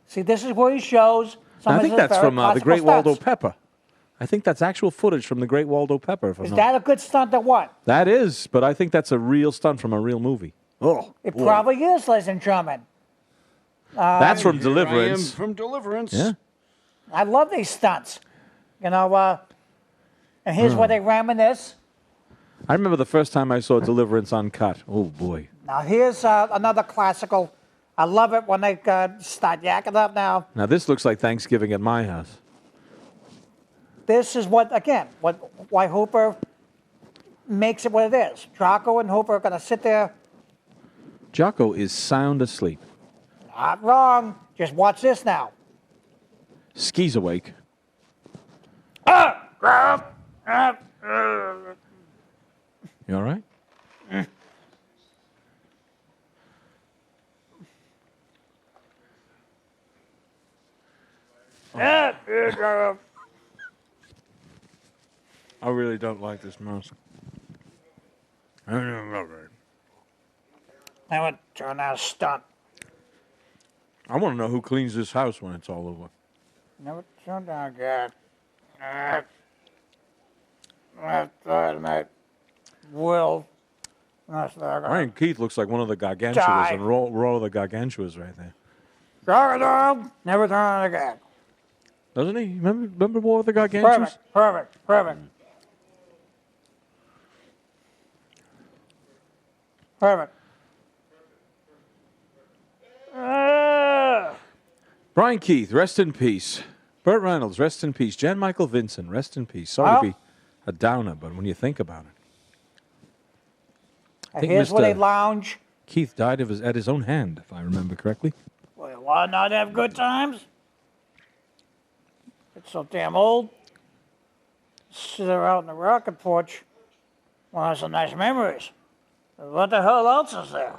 See, this is where he shows. I think that's from The Great classical Waldo stunts. Pepper. I think that's actual footage from The Great Waldo Pepper. If I'm Is not- that a good stunt or what? That is, but I think that's a real stunt from a real movie. Oh, It boy. probably is, ladies and gentlemen. That's from I am Deliverance. from Deliverance. Yeah. I love these stunts. You know, and here's where they reminisce. I remember the first time I saw Deliverance uncut. Oh, boy. Now, here's another classical. I love it when they start yakking up now. Now, this looks like Thanksgiving at my house. This is why Hooper makes it what it is. Draco and Hooper are going to sit there. Jocko is sound asleep. Not wrong. Just watch this now. Ski's awake. You all right? I really don't like this mask. I don't know. I would turn out a stunt. I want to know who cleans this house when it's all over. Never turned down again. I thought I will. Ryan Keith looks like one of the gargantuas, Die. and Roll of the gargantuas right there. Never turn again. Doesn't he? Remember War of the Gargantuas? Perfect. Brian Keith, rest in peace. Burt Reynolds, rest in peace. Jan Michael Vincent, rest in peace. Sorry to be a downer, but when you think about it. I think Here's where they Mr. lounge. Keith died at his own hand, if I remember correctly. Well, why not have good times? It's so damn old. Sit there out in the rocket porch. Well, have some nice memories. What the hell else is there?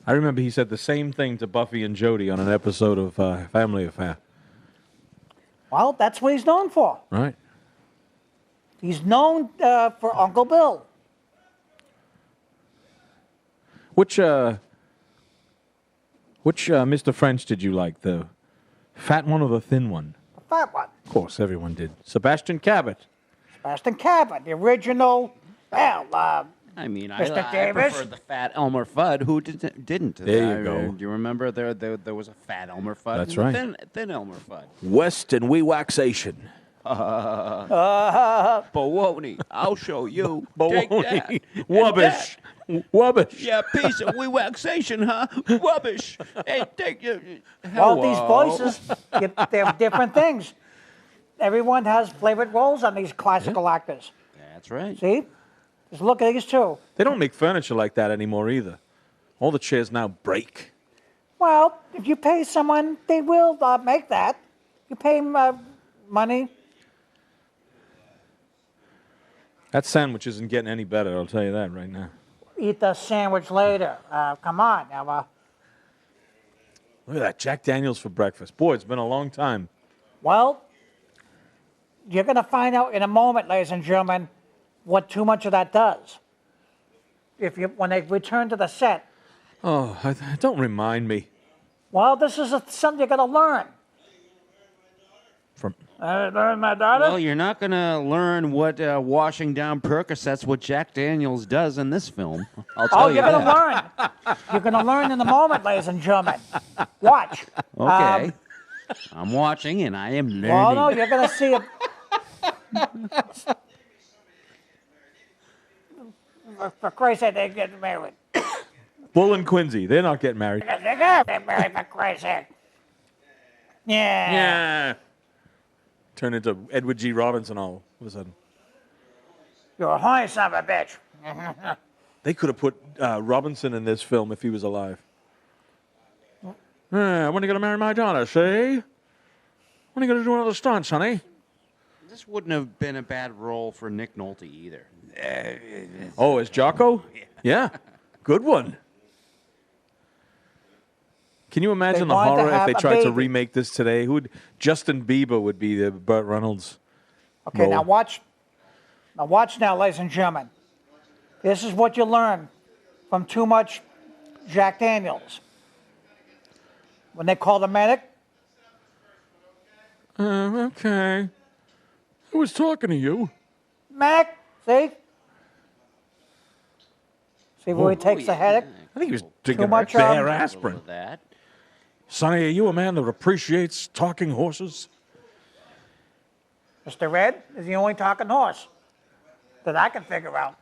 I remember he said the same thing to Buffy and Jody on an episode of Family Affair. Well, that's what he's known for. Right. He's known for Uncle Bill. Which Mr. French did you like? The fat one or the thin one? The fat one. Of course, everyone did. Sebastian Cabot. Sebastian Cabot, the original. Well, I mean, Mr. I Davis? preferred the fat Elmer Fudd. Who didn't? There you go. Do you remember there was a fat Elmer Fudd? That's and a right. Thin Elmer Fudd. West and Weewaxation. Baloney. I'll show you. Take that. Wubbish. Wubbish. Yeah, piece of relaxation, huh? Rubbish. Hey, take your. Well, these voices, they're different things. Everyone has flavored roles on these classical actors. That's right. See? Just look at these two. They don't make furniture like that anymore either. All the chairs now break. Well, if you pay someone, they will make that. You pay them money. That sandwich isn't getting any better, I'll tell you that right now. Eat the sandwich later. Come on. Now, Look at that, Jack Daniels for breakfast. Boy, it's been a long time. well, you're going to find out in a moment, ladies and gentlemen, what too much of that does. When they return to the set. Oh, don't remind me. Well, this is something you're going to learn. From Learn, my daughter? Well, you're not going to learn what washing down Percocets, what Jack Daniels does in this film. I'll tell you you're going to that. learn. You're going to learn in a moment, ladies and gentlemen. Watch. Okay. I'm watching and I am learning. Well, no, you're going to see it. For Christ's sake, they get married. Bull and Quincy, they're not getting married. They got to get married, for Christ's sake. Yeah. Yeah. Turn into Edward G. Robinson all of a sudden. You're a horny son of a bitch. They could have put Robinson in this film if he was alive. When are you going to marry my daughter, see? When are you going to do another stunts, honey? This wouldn't have been a bad role for Nick Nolte either. Oh, as Jocko? Yeah. Good one. Can you imagine the wanted to horror if have they a tried to baby. remake this today? Justin Bieber would be the Burt Reynolds. Okay, now role. watch. Now watch now, ladies and gentlemen. This is what you learn from too much Jack Daniels. When they call the medic, Okay. Who was talking to you? medic, see? See where he takes the headache? I think he was drinking much, bare A aspirin. little of that. Sonny, are you a man that appreciates talking horses? Mr. Red is the only talking horse that I can figure out.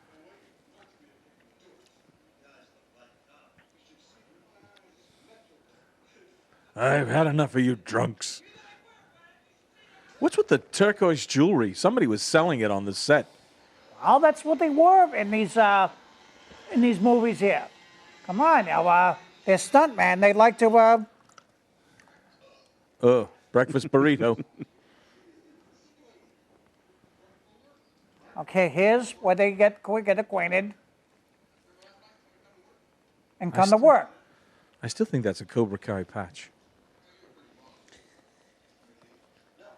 I've had enough of you drunks. What's with the turquoise jewelry? Somebody was selling it on the set. Well, that's what they were in these movies here. Come on now, they're stuntmen. They like to. Breakfast burrito. Okay, here's where they get acquainted and come to work. I still think that's a Cobra Kai patch.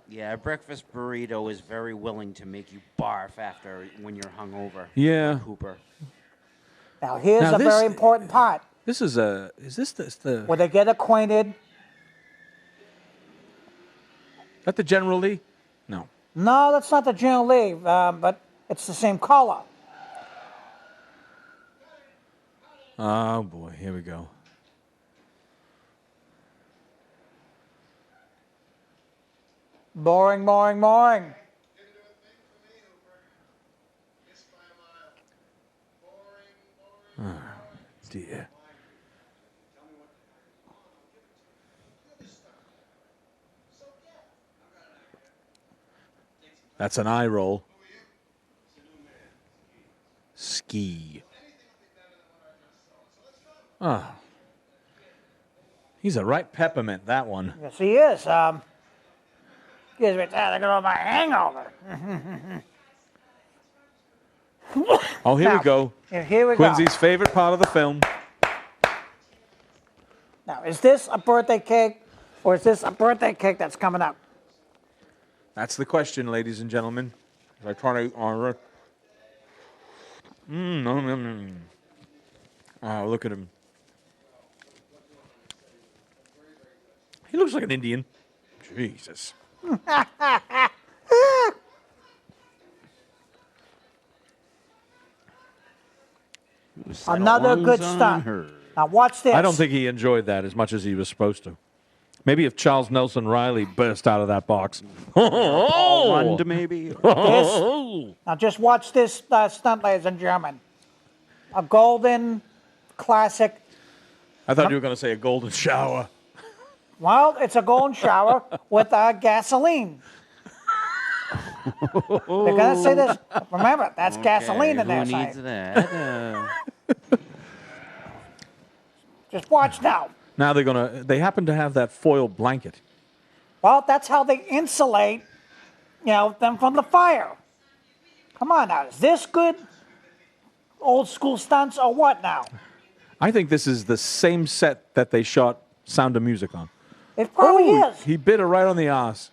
Yeah, a breakfast burrito is very willing to make you barf after when you're hungover. Yeah. Hooper. Now here's Now a this- very important part This is the where they get acquainted. that the General Lee? No. No, that's not the General Lee, but it's the same color. Oh boy, here we go. Boring, boring, boring. Dear. That's an eye roll. Ski. Ah. He's a right peppermint, that one. Yes, he is. Gives me time to get over my hangover. Oh, here Now, we go. Here we Quincy's favorite part of the film. go. Now, is this a birthday cake, or is this a birthday cake that's coming up? That's the question, ladies and gentlemen. I try to honor. Oh, look at him. He looks like an Indian. Jesus. Another good stunt. Now, watch this. I don't think he enjoyed that as much as he was supposed to. Maybe if Charles Nelson Riley burst out of that box. Lund, maybe? Now, just watch this stunt, ladies and gentlemen. a golden classic. I thought you were going to say a golden shower. Well, it's a golden shower with gasoline. They're going to say this. Remember, that's gasoline in there. Who needs that? Just watch now. Now they happen to have that foil blanket. Well, that's how they insulate, them from the fire. Come on now. Is this good old school stunts or what now? I think this is the same set that they shot Sound of Music on. It probably is. He bit her right on the ass.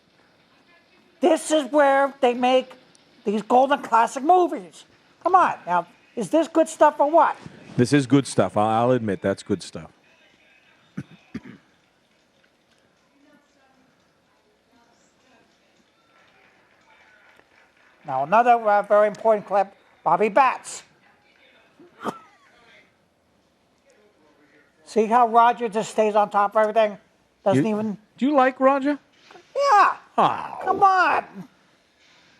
This is where they make these golden classic movies. Come on. Now, is this good stuff or what? This is good stuff. I'll admit that's good stuff. Now, another very important clip, Bobby Batts. See how Roger just stays on top of everything? Doesn't even... Do you like Roger? Yeah. Oh. Come on.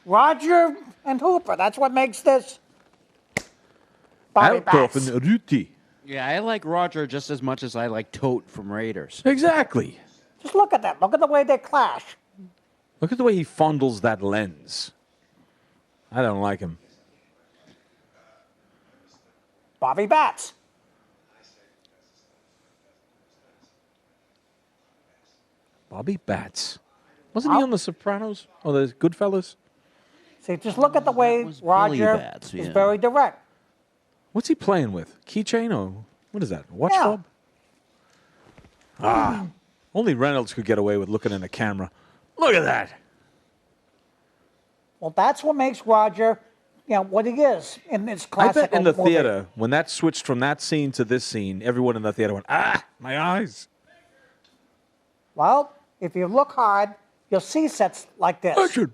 Roger and Hooper, that's what makes this Bobby Batts. and Ruti. Yeah, I like Roger just as much as I like Tote from Raiders. Exactly. Just look at that. Look at the way they clash. Look at the way he fondles that lens. I don't like him. Bobby Batts. Bobby Batts. Wasn't he on The Sopranos or The Goodfellas? See, just look at the way was Billy Roger Batts, is yeah. very direct. What's he playing with? Keychain or what is that? Watch Yeah. fob? Ah. Only Reynolds could get away with looking in the camera. Look at that. Well, that's what makes Roger, what he is in this I classic bet in the movie. theater, when that switched from that scene to this scene, everyone in the theater went, my eyes. Well, if you look hard, you'll see sets like this. Action.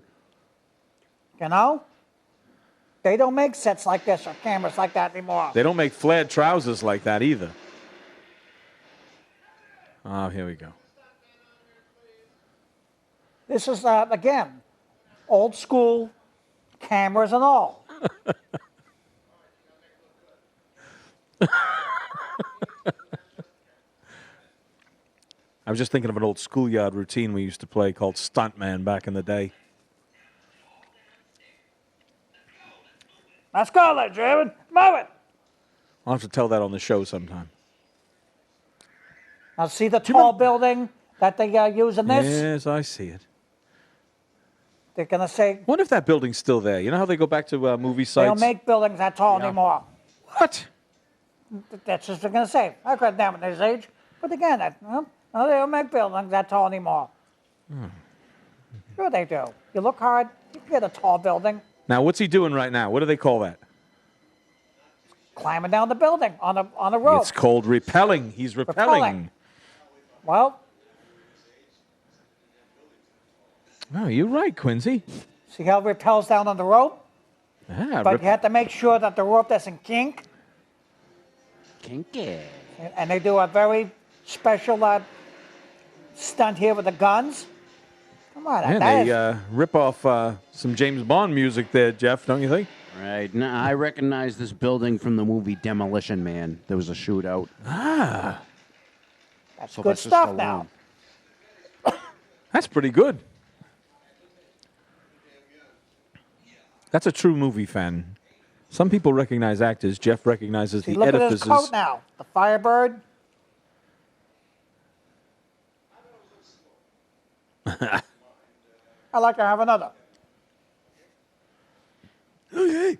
They don't make sets like this or cameras like that anymore. They don't make flared trousers like that either. Oh, here we go. This is, again, old school cameras and all. I was just thinking of an old schoolyard routine we used to play called Stuntman back in the day. Let's go, there, David. Move it. I'll have to tell that on the show sometime. Now, see the tall building that they use in this? Yes, I see it. They're going to say Wonder if that building's still there. You know how they go back to movie they sites? don't make buildings that tall anymore. What? That's just what they're going to say. I couldn't damn at this age. But again, no, they don't make buildings that tall anymore. Sure they do. You look hard, you can get a tall building. Now, what's he doing right now? What do they call that? Climbing down the building on a rope. It's called repelling. He's repelling. Well, Oh, you're right, Quincy. see how it repels down on the rope? Ah, But you have to make sure that the rope doesn't kink. Kinky. And they do a very special stunt here with the guns. Come on. man, that they is- rip off some James Bond music there, Jeff, don't you think? Right. Now, I recognize this building from the movie Demolition Man. There was a shootout. Ah, that's good Sylvester stuff Stallone. now. that's pretty good. That's a true movie fan. Some people recognize actors. Jeff recognizes See, the look at his edifices. coat now. The Firebird. I'd like to have another. Okay.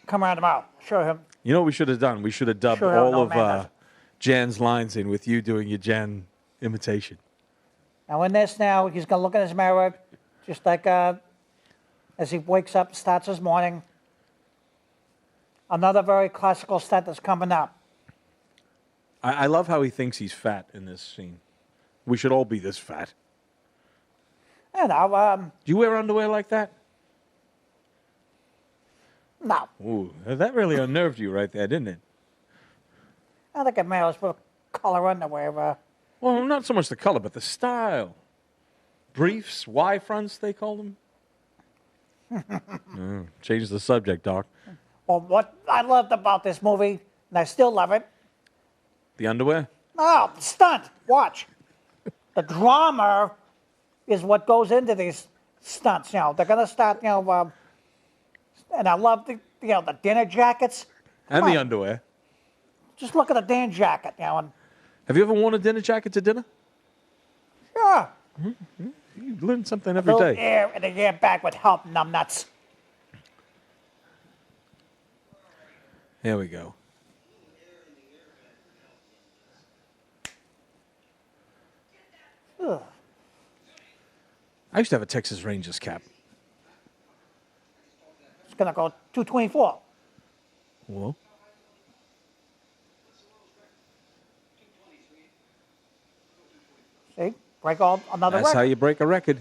Come around him out. Show him. You know what we should have done? We should have dubbed Sure, all no, of man, that's- Jan's lines in with you doing your Jan imitation. Now in this now, he's going to look in his mirror, just like as he wakes up, starts his morning. Another very classical stunt that's coming up. I love how he thinks he's fat in this scene. We should all be this fat. And Do you wear underwear like that? no, Ooh, that really unnerved you right there, didn't it? I think it matters for color underwear. Well, not so much the color, but the style. Briefs, Y fronts, they call them. Change the subject, Doc. Well, what I loved about this movie, and I still love it, The underwear? oh, the stunt. Watch. The drama is what goes into these stunts. You know, they're going to start, and I love the dinner jackets. And Come the on. underwear. Just look at the dinner jacket, and Have you ever worn a dinner jacket to dinner? yeah, You learn something every little day. air in the air bag would help numbnuts. Here we go. Ugh. I used to have a Texas Rangers cap. It's going to go 224. Well, See? Break another that's record. how you break a record.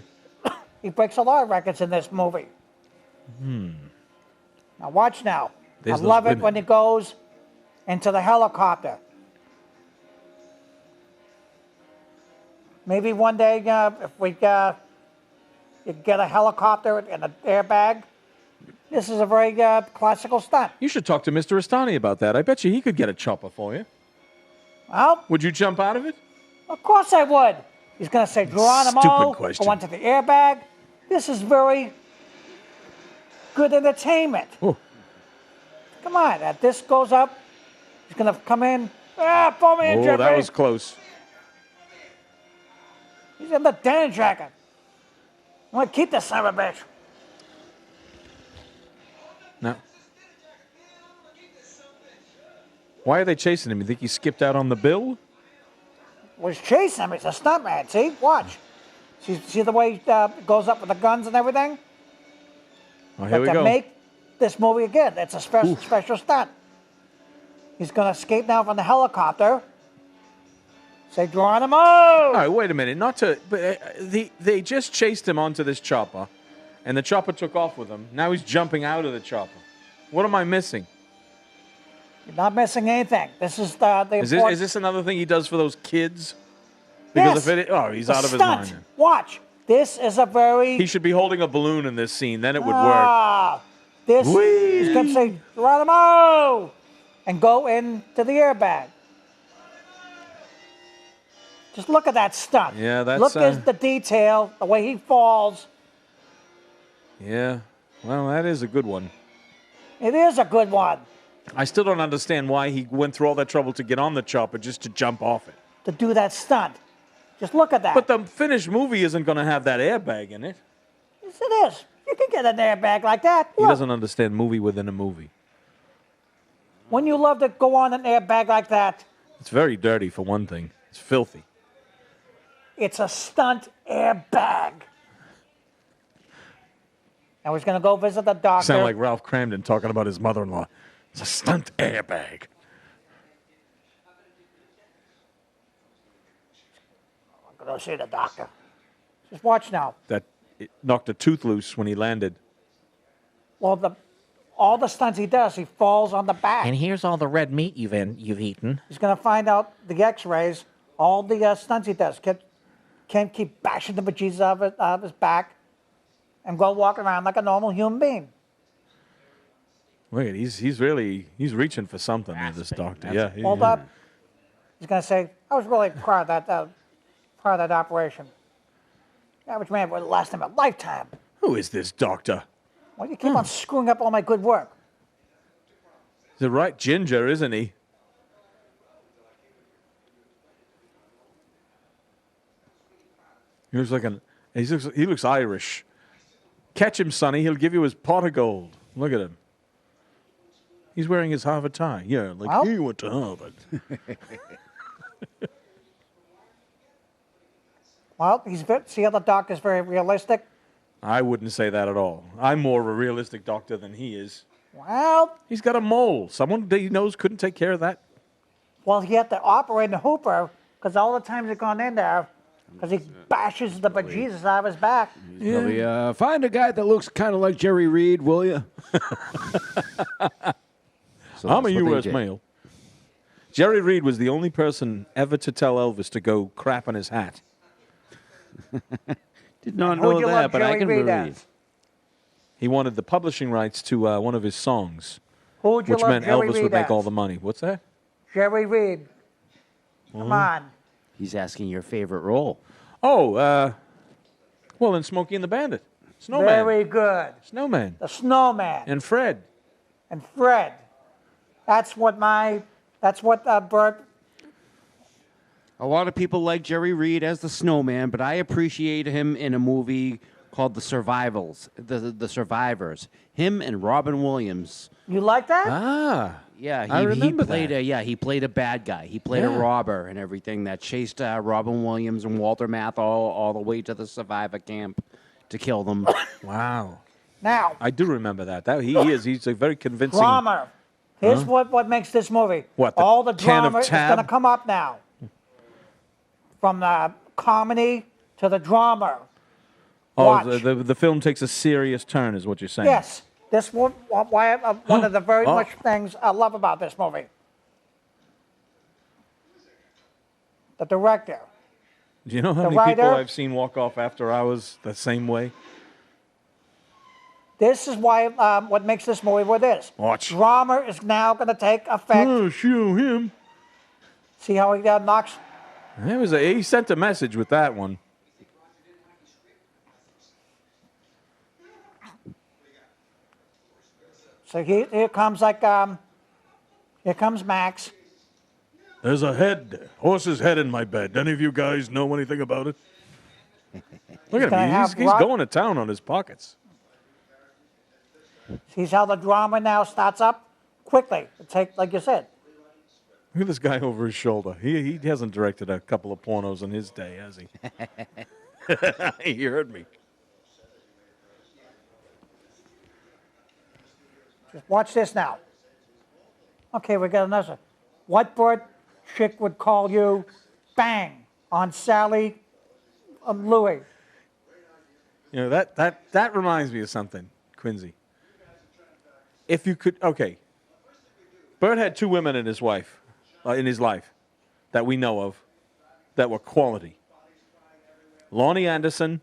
He breaks a lot of records in this movie. Now watch now. There's I those love it women. when he goes into the helicopter. Maybe one day, if we you get a helicopter and an airbag, this is a very classical stunt. You should talk to Mr. Astani about that. I bet you he could get a chopper for you. Well, Would you jump out of it? of course I would. He's going to say Geronimo, Stupid question. go onto the airbag. This is very good entertainment. Oh, Come on, this goes up. He's going to come in. Pull me in, Jeffrey. that was close. He's in the denim jacket. I'm going to keep this son of a bitch. Now, why are they chasing him? You think he skipped out on the bill? Was chasing him. He's a stuntman. See? Watch. See the way he goes up with the guns and everything? Oh, here we to go. make this movie again, it's a special stunt. He's going to escape now from the helicopter. Say, Geronimo! All right, wait a minute. But they just chased him onto this chopper, and the chopper took off with him. Now he's jumping out of the chopper. What am I missing? You're not missing anything. This is the Is important... this another thing he does for those kids? Yes. He's The out of his stunt. mind. Watch. This is a very... He should be holding a balloon in this scene. Then it would work. Ah, this Whee! he's going to say, Geronimo! And go into the airbag. Just look at that stunt. Yeah, that's, Look at the detail, the way he falls. Yeah. Well, that is a good one. It is a good one I still don't understand why he went through all that trouble to get on the chopper just to jump off it. to do that stunt. Just look at that. But the finished movie isn't going to have that airbag in it. Yes, it is. You can get an airbag like that. He Look, doesn't understand movie within a movie. when you love to go on an airbag like that, It's very dirty, for one thing. It's filthy. it's a stunt airbag. And he's going to go visit the doctor. Sound like Ralph Cramden talking about his mother-in-law. It's a stunt airbag. I'm going to see the doctor. Just watch now. That it knocked a tooth loose when he landed. Well, all the stunts he does, he falls on the back. And here's all the red meat you've eaten. He's going to find out the x-rays, all the stunts he does. Can't keep bashing the bejesus out of his back and go walk around like a normal human being. Look at he's reaching for something with this doctor. Yeah. Hold up. He's going to say, I was really proud of that operation. The average man would last him a lifetime. Who is this doctor? Well, you keep on screwing up all my good work. He's a right ginger, isn't he? He looks Irish. Catch him, Sonny. He'll give you his pot of gold. Look at him. He's wearing his Harvard tie. Yeah, like Well- he went to Harvard. Well, see how the doctor's very realistic? I wouldn't say that at all. I'm more of a realistic doctor than he is. Well, He's got a mole. Someone that he knows couldn't take care of that. he had to operate the Hooper because all the times he's gone in there, because he bashes the bejesus out of his back. Probably, find a guy that looks kind of like Jerry Reed, will you? So I'm a that's what they U.S. did. male. Jerry Reed was the only person ever to tell Elvis to go crap on his hat. Did not Who'd know you that, love but I Jerry can Reed believe. He wanted the publishing rights to one of his songs, Who would you which love meant Jerry Elvis Reed would make as? all the money. What's that? Jerry Reed. Come on. He's asking your favorite role. Oh, well, then Smokey and the Bandit. Snowman. Very good. Snowman. The Snowman. And Fred. And Fred. That's what Burt. A lot of people like Jerry Reed as the Snowman, but I appreciate him in a movie called The Survivals, the Survivors. Him and Robin Williams. You like that? Ah. Yeah, I remember played that. he played a bad guy. He played a robber and everything that chased Robin Williams and Walter Matthau all the way to the survivor camp to kill them. Wow. Now, I do remember that. He's a very convincing. drama. Here's what makes this movie. What, the All the can of drama is tab? going to come up now. From the comedy to the drama. Oh, Watch. the film takes a serious turn, is what you're saying. Yes. This one of the very much things I love about this movie. The director. Do you know how The many people writer- I've seen walk off after hours the same way? This is why what makes this movie what it is. Watch. Drama is now going to take effect. Oh, shoot him. See how he knocks? He sent a message with that one. So here comes here comes Max. There's a horse's head in my bed. Any of you guys know anything about it? Look at gonna him. have He's rock- going to town on his pockets. See how the drama now starts up quickly. Like you said. Look at this guy over his shoulder. He hasn't directed a couple of pornos in his day, has he? He heard me. Just watch this now. Okay, we got another. What Burt chick would call you? Bang on Sally Louie. You know, that reminds me of something, Quincy. If you could, okay. Burt had two women in his life that we know of that were quality. Lonnie Anderson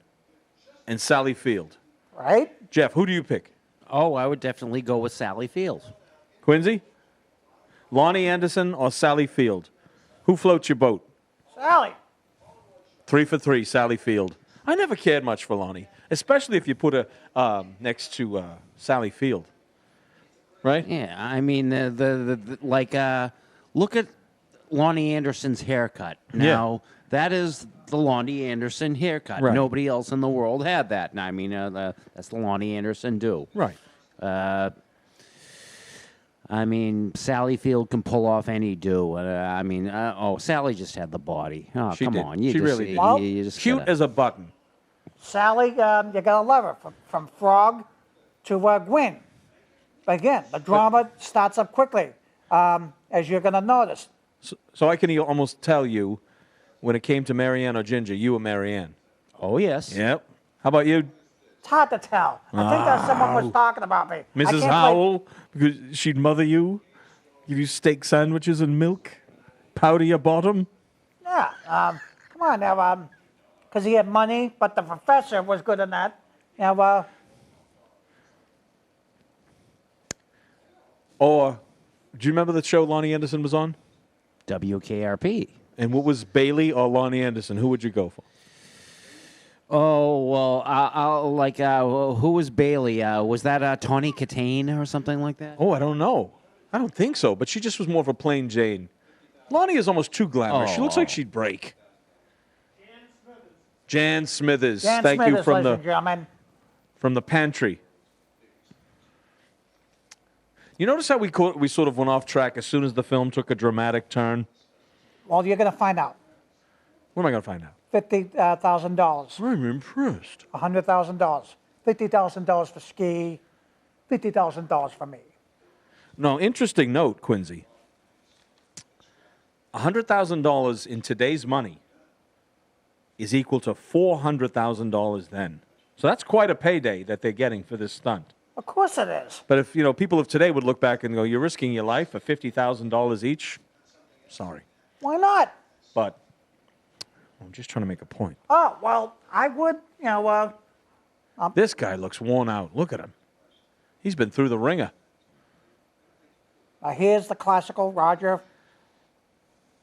and Sally Field. Right? Jeff, who do you pick? Oh, I would definitely go with Sally Field. Quincy? Lonnie Anderson or Sally Field? Who floats your boat? Sally. 3 for 3, Sally Field. I never cared much for Lonnie, especially if you put her next to Sally Field. Right? Yeah, I mean, look at Lonnie Anderson's haircut. Now, that is the Lonnie Anderson haircut. Right. Nobody else in the world had that. And I mean, that's the Lonnie Anderson do. Right. I mean, Sally Field can pull off any do. Sally just had the body. Oh, She come did. on. She really did. You just Cute gotta- as a button. Sally, you gotta love her. From Frog to Gwen. Again, the drama starts up quickly, as you're gonna notice. So I can almost tell you, when it came to Marianne or Ginger, you were Marianne. Oh, yes. Yep. How about you, It's hard to tell. I think that someone was talking about me. I Mrs. can't Howell? Because she'd mother you, give you steak sandwiches and milk, powder your bottom. Yeah. Come on now. Because he had money, but the professor was good in that. Now, Or, do you remember the show Lonnie Anderson was on? WKRP. And what was Bailey or Lonnie Anderson? Who would you go for? Oh, well, who was Bailey? Was that Tawny Katane or something like that? Oh, I don't know. I don't think so, but she just was more of a plain Jane. Lonnie is almost too glamorous. She looks like she'd break. Jan Smithers. Jan Thank Smithers, you from ladies and gentlemen. the pantry. You notice how we sort of went off track as soon as the film took a dramatic turn? Well, you're gonna find out. What am I going to find out? $50,000. I'm impressed. $100,000. $50,000 for Ski. $50,000 for me. No, interesting note, Quincy. $100,000 in today's money is equal to $400,000 then. So that's quite a payday that they're getting for this stunt. Of course it is. But if, people of today would look back and go, you're risking your life for $50,000 each? Sorry. Why not? But I'm just trying to make a point. Oh, well, I would, This guy looks worn out. Look at him. He's been through the ringer. Now here's the classical Roger.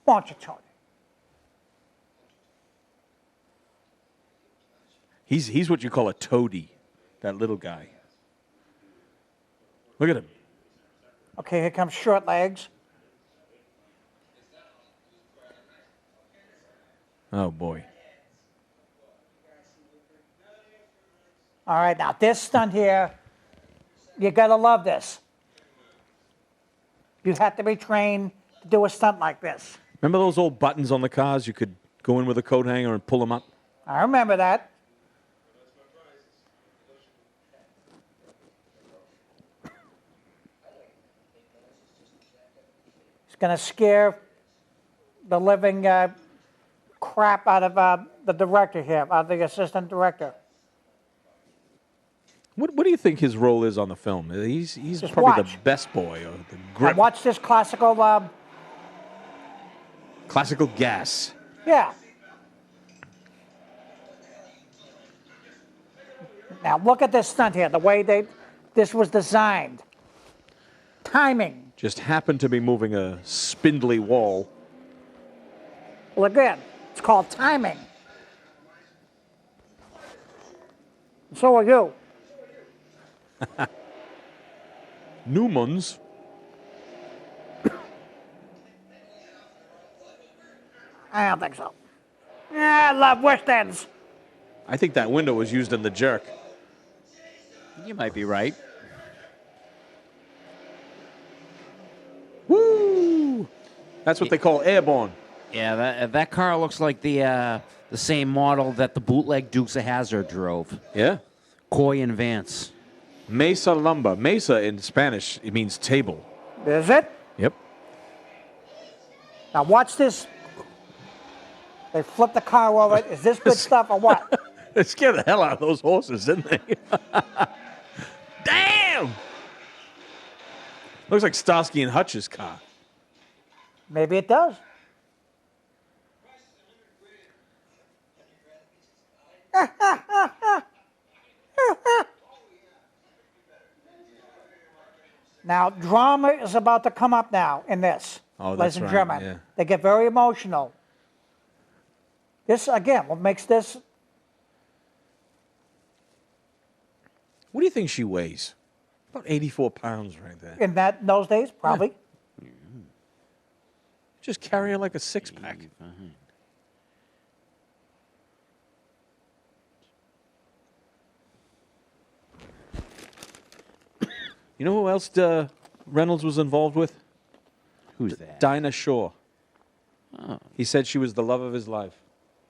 Why don't you, Tony? He's what you call a toady, that little guy. Look at him. Okay, here comes short legs. Oh, boy. All right, now this stunt here, you got to love this. You have to be trained to do a stunt like this. Remember those old buttons on the cars? You could go in with a coat hanger and pull them up? I remember that. It's going to scare the living crap out of the director here, out of the assistant director. What do you think his role is on the film? He's Just probably watch. the best boy, or the Now grip. watch this classical, Classical gas. yeah. Now look at this stunt here, the way this was designed. Timing. Just happened to be moving a spindly wall. Well, again, it's called timing. So are you. Newmans. I don't think so. Yeah, I love West Ends. I think that window was used in The Jerk. You might be right. Woo! That's what they call airborne. Yeah, that car looks like the same model that the bootleg Dukes of Hazzard drove. Yeah. Coy and Vance. Mesa lumber. Mesa in Spanish, it means table. Is it? Yep. Now watch this. They flip the car over. Is this good stuff or what? They scared the hell out of those horses, didn't they? Damn! Looks like Starsky and Hutch's car. Maybe it does. Now, drama is about to come up now in this, Oh, ladies that's and right, gentlemen. yeah. They get very emotional. This, again, what makes this, What do you think she weighs? About 84 pounds right there. in those days, probably. Just carry her like a six-pack. You know who else Reynolds was involved with? Who's that? Dinah Shore. He said she was the love of his life.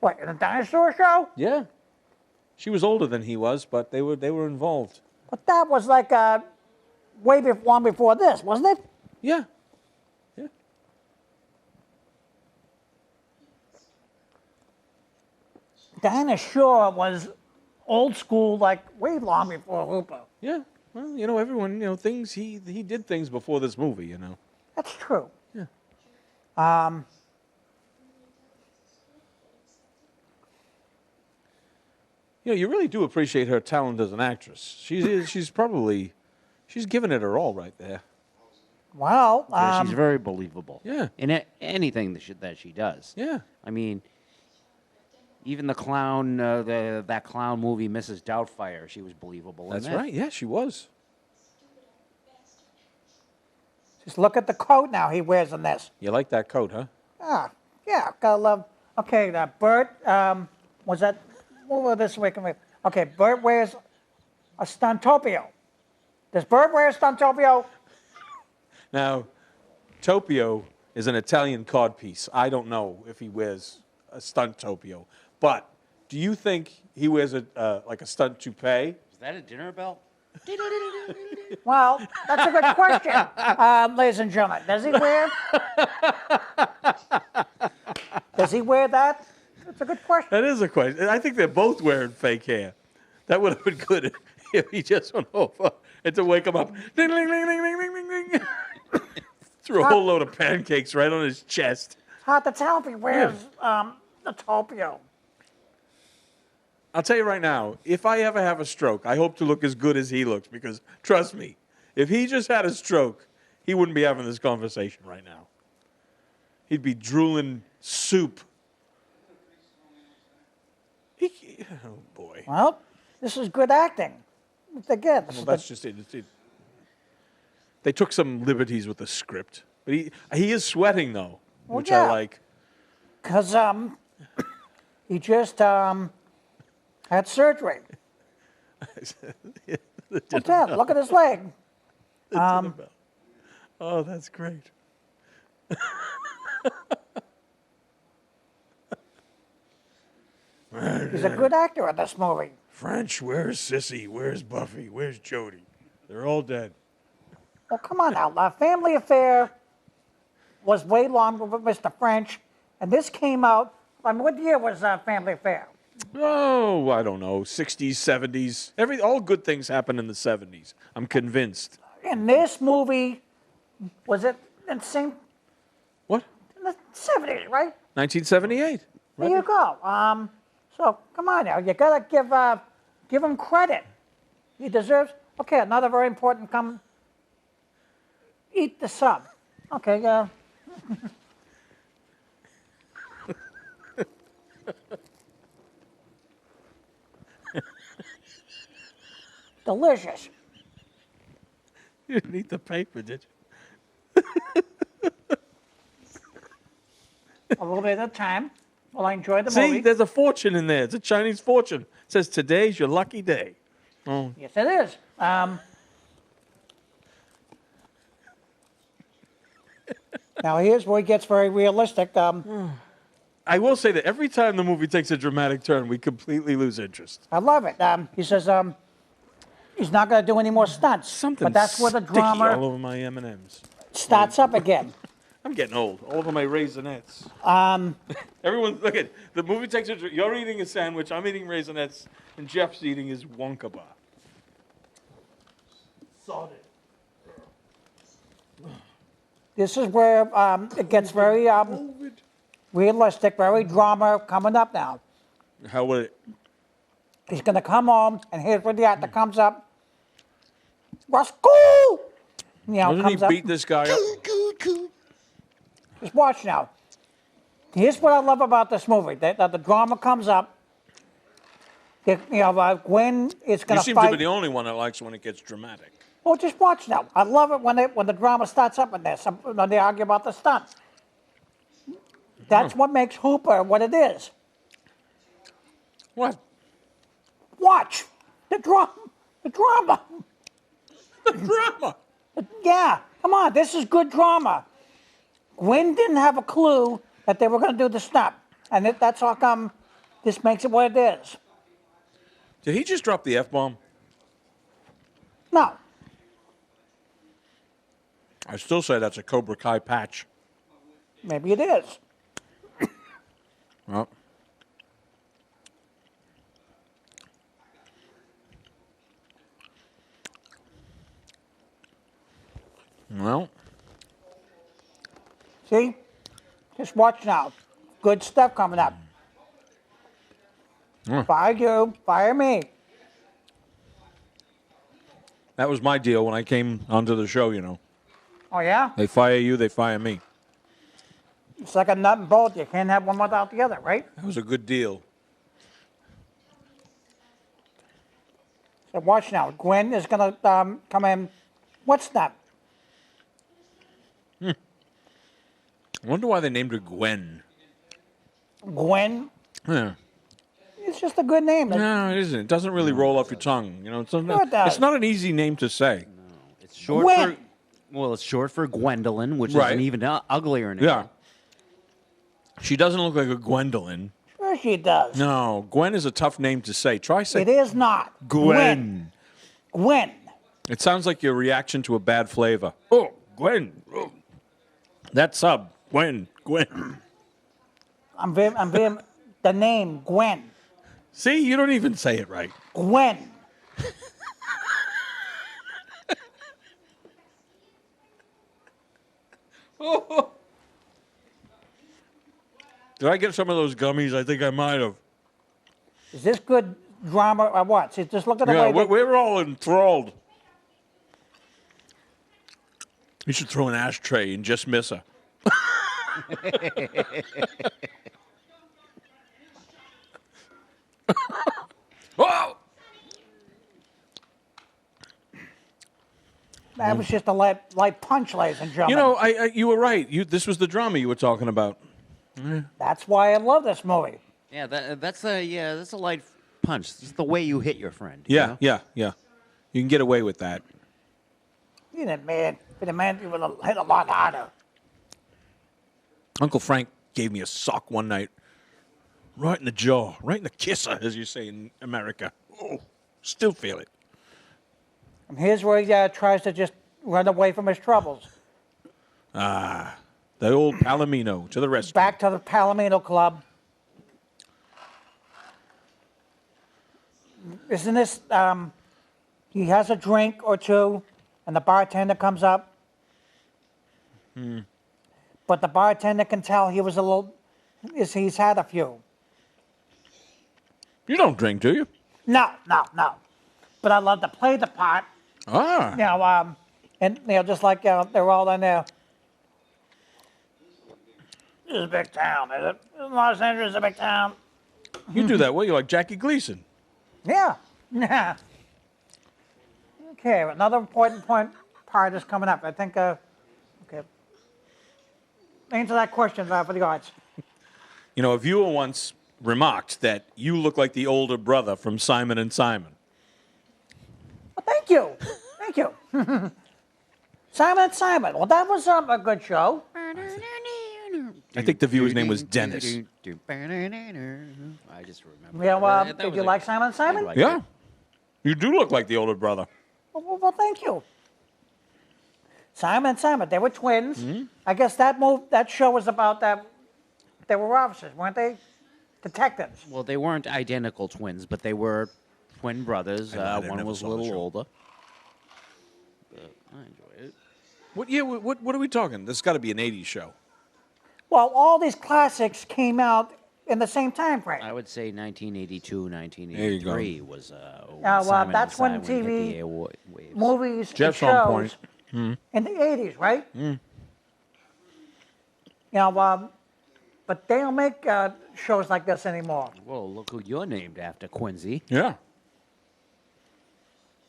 What, in a dinosaur show? Yeah. She was older than he was, but they were involved. But that was like way long before this, wasn't it? Yeah. Yeah. Dinah Shore was old school, like way long before Hooper. Yeah. Well, you know, everyone, you know, things he did things before this movie, you know. That's true. Yeah. You know, you really do appreciate her talent as an actress. She's given it her all right there. Well, Yeah, she's very believable. Yeah. In anything that she does. Yeah. I mean, even the clown, that clown movie, Mrs. Doubtfire, she was believable. That's in that. right. Yeah, she was. just look at the coat now he wears in this. You like that coat, huh? Ah, yeah, gotta love. Okay, Burt, was that, what was this week? Okay, Burt wears a Stuntopio. Does Burt wear a Stuntopio? Now, Topio is an Italian codpiece. I don't know if he wears a stunt Topio, but do you think he wears like a stunt toupee? Is that a dinner bell? Well, that's a good question, ladies and gentlemen. Does he wear that? That's a good question. That is a question. I think they're both wearing fake hair. That would have been good if he just went over and to wake him up. Ding, ding, ding, ding, ding, ding, ding, ding. Threw a whole load of pancakes right on his chest. It's hard to tell if he wears the Topio. I'll tell you right now, if I ever have a stroke, I hope to look as good as he looks because, trust me, If he just had a stroke, he wouldn't be having this conversation right now. He'd be drooling soup. Oh, boy. Well, this is good acting. Again, this Well, is that's just it. They took some liberties with the script. But he is sweating, though, which I yeah. like. because he just had surgery. Okay, look at his leg. Oh, that's great. He's a good actor in this movie. French, where's Sissy? Where's Buffy? Where's Jody? They're all dead. Well, come on now. Family Affair was way longer with Mr. French, and this came out. I mean, what year was Family Affair? Oh, I don't know. 60s, 70s. All good things happen in the 70s. I'm convinced. In this movie, was it in the same What? in the 70s, right? 1978. There you go. So come on now, you gotta give him credit. He deserves. Okay, another very important. Eat the sub. Okay. Delicious. You didn't eat the paper, did you? A little bit at a time. Well, I enjoyed the See, movie. there's a fortune in there. It's a Chinese fortune. It says, today's your lucky day. Oh. Yes, it is. Now, here's where it gets very realistic. I will say that every time the movie takes a dramatic turn, we completely lose interest. I love it. He says he's not going to do any more stunts. Something but that's where the sticky all drama over my M&Ms. starts up again. I'm getting old. All over my Raisinets. Everyone, look at the movie takes a. You're eating a sandwich. I'm eating Raisinets, and Jeff's eating his Wonka bar. This is where it gets very realistic, very drama coming up now. How would it? He's going to come home, and here's where the actor comes up. Roscoe! Doesn't he comes beat this guy up? Just watch now. Here's what I love about this movie: that the drama comes up. Gwen is going You to seem fight. to be the only one that likes when it gets dramatic. Well, just watch now. I love it when the drama starts up in this. When they argue about the stunts. That's what makes Hooper what it is. What? Watch the drama. The drama. The drama. Yeah, come on. This is good drama. Gwen didn't have a clue that they were going to do the stunt, and that's how come this makes it what it is. Did he just drop the F-bomb? No. I still say that's a Cobra Kai patch. Maybe it is. Well. Well. See? Just watch now. Good stuff coming up. Fire you, fire me. That was my deal when I came onto the show, you know. Oh, yeah? They fire you, they fire me. It's like a nut and bolt. You can't have one without the other, right? That was a good deal. So watch now. Gwen is going to come in. What's that? I wonder why they named her Gwen. Gwen? Yeah. It's just a good name. No, it isn't. It doesn't really roll off your tongue. You know, it does. it's not an easy name to say. It's short Gwen. it's short for Gwendolyn, which Right. is an even uglier name. Yeah. She doesn't look like a Gwendolyn. Sure she does. No, Gwen is a tough name to say. Try saying It is not. Gwen. Gwen. It sounds like your reaction to a bad flavor. Oh, Gwen. Oh. That sub. Gwen. I'm being the name Gwen. See, you don't even say it right. Gwen. Did I get some of those gummies? I think I might have. Is this good drama or what? See, just look at the Yeah, way. we're all enthralled. You should throw an ashtray and just miss her. Whoa! That was just a light punch, ladies and gentlemen. You know, you were right. This was the drama you were talking about. That's why I love this movie. Yeah, that's a light punch. It's the way you hit your friend. Yeah. You can get away with that. You didn't, man. But the man, you would have hit a lot harder. Uncle Frank gave me a sock one night, right in the jaw, right in the kisser, as you say in America. Oh, still feel it. And here's where he tries to just run away from his troubles. The old Palomino to the rescue. Back to the Palomino Club. Isn't this, he has a drink or two, and the bartender comes up. But the bartender can tell he was he's had a few. You don't drink, do you? No. But I love to play the part. Ah. You know, and just like they're all in there. This is a big town, is it? Los Angeles is a big town. You do that well. You're like Jackie Gleason. Yeah. Okay, another important part is coming up. I think, okay. Answer that question for the audience. You know, a viewer once remarked that you look like the older brother from Simon and Simon. Well, thank you. Thank you. Simon. Well, that was a good show. I think the viewer's name was Dennis. I just remember. Yeah, That did was you like Simon and Simon? I liked Yeah. it. You do look like the older brother. Well, thank you. Simon and Simon, they were twins. I guess that show was about that. They were officers, weren't they? Detectives. Well, they weren't identical twins, but they were twin brothers. I One never was a saw the little show. older. But I enjoyed it. What year? What are we talking? This has got to be an 80s show. Well, all these classics came out in the same time frame. I would say 1982, There 1983 was well, Simon and that's when Simon hit TV the airwaves. Movies Jeff's and on shows point. in the 80s, right? But they don't make shows like this anymore. Well, look who you're named after, Quincy. Yeah.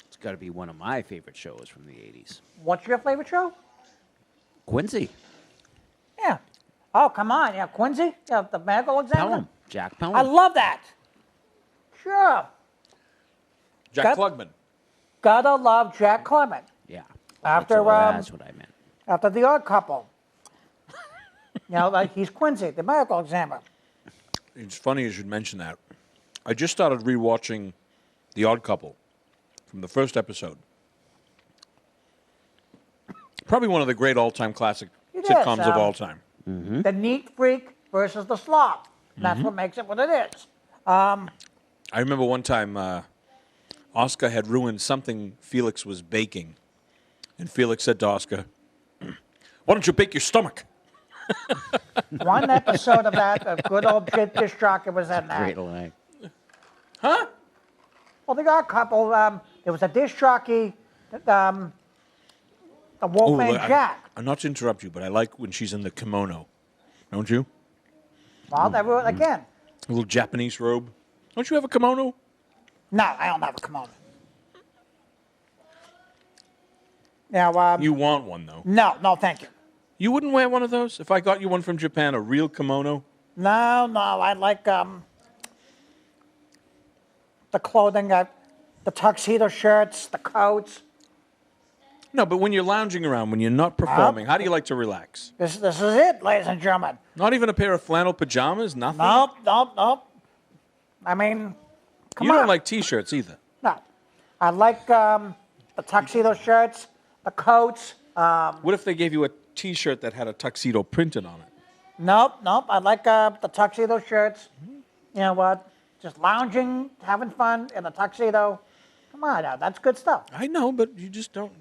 It's got to be one of my favorite shows from the 80s. What's your favorite show? Quincy. Yeah. Oh, come on. Yeah, Quincy? Yeah, the medical examiner? Pelham. Jack Pelham. I love that. Sure. Jack Klugman. Gotta love Jack Clement. Yeah. After, that's what I meant. After The Odd Couple. Like he's Quincy, the medical examiner. It's funny you should mention that. I just started rewatching The Odd Couple from the first episode. Probably one of the great all-time classic It sitcoms is, of all time. The neat freak versus the slob. That's what makes it what it is. I remember one time Oscar had ruined something Felix was baking. And Felix said to Oscar, "Why don't you bake your stomach?" One episode of that, a good old dish jockey was in that. Great line. Huh? Well, The Odd Couple, there was a dish jockey, the Wolfman Jack. I'm not to interrupt you, but I like when she's in the kimono. Don't you? Well, they were, again, A little Japanese robe. Don't you have a kimono? no, I don't have a kimono. Now, You want one, though. no, thank you. You wouldn't wear one of those? If I got you one from Japan, a real kimono? No, I like the clothing, the tuxedo shirts, the coats. No, but when you're lounging around, when you're not performing, how do you like to relax? This is it, ladies and gentlemen. Not even a pair of flannel pajamas? Nothing? Nope. I mean, come You on. don't like T-shirts either. No. I like the tuxedo shirts, the coats. What if they gave you a T-shirt that had a tuxedo printed on it? Nope. I like the tuxedo shirts. You know what? Just lounging, having fun in a tuxedo. Come on now, that's good stuff. I know, but you just don't.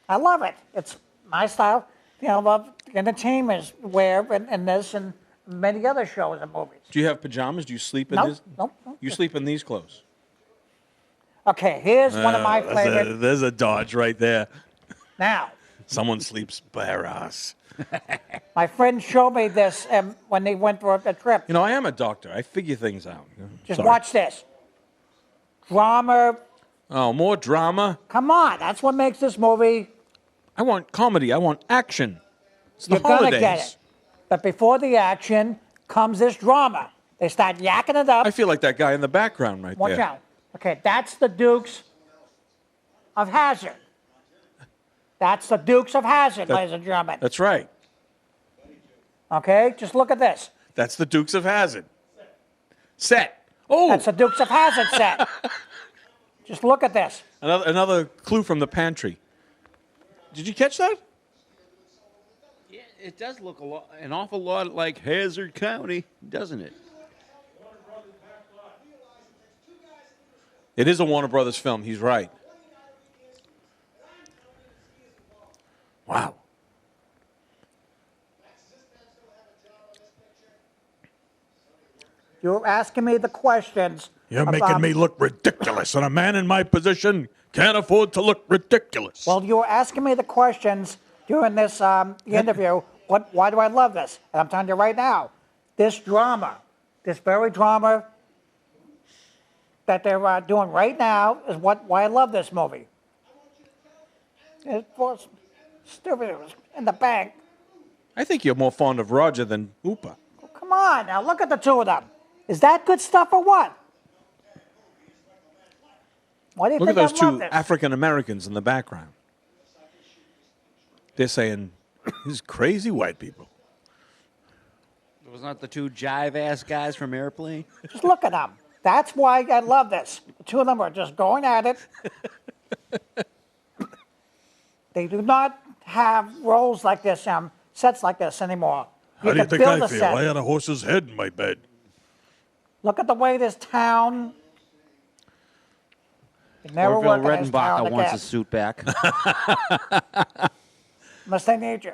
I love it. It's my style. You know, love entertainers wear in this and many other shows and movies. Do you have pajamas? Do you sleep in Nope, this? nope. You sleep in these clothes? Okay, here's one of my favorite. There's a dodge right there. Now, Someone sleeps bare ass. My friend showed me this when they went for a trip. You know, I am a doctor. I figure things out. Just Sorry. watch this. Drama. Oh, more drama. Come on, that's what makes this movie. I want comedy. I want action. It's the You're gonna holidays. get it. But before the action comes this drama. They start yakking it up. I feel like that guy in the background right Watch there. out. Okay, that's the Dukes of Hazzard. That's the Dukes of Hazzard, ladies and gentlemen. That's right. Okay, just look at this. That's the Dukes of Hazzard. Set. Oh, That's the Dukes of Hazzard set. Just look at this. another clue from the pantry. Did you catch that? Yeah, it does look an awful lot like Hazard County, doesn't it? It is a Warner Brothers film. He's right. Wow. You're asking me the questions. You're making me look ridiculous, and a man in my position can't afford to look ridiculous. Well, you were asking me the questions during this interview. Why do I love this? And I'm telling you right now, this drama, this very drama that they're doing right now is why I love this movie. It was stupid. It was in the bank. I think you're more fond of Roger than Hooper. Come on, now look at the two of them. Is that good stuff or what? Why do you Look at think those I love two this? African Americans in the background. They're saying, these crazy white people. Was not the two jive-ass guys from Airplane? Just look at them. That's why I love this. The two of them are just going at it. They do not have roles like this, sets like this anymore. How do you can think build I a feel? set. I had a horse's head in my bed. Look at the way this town. You never Orville work in this town Redenbacher wants again, his suit back. unless they need you.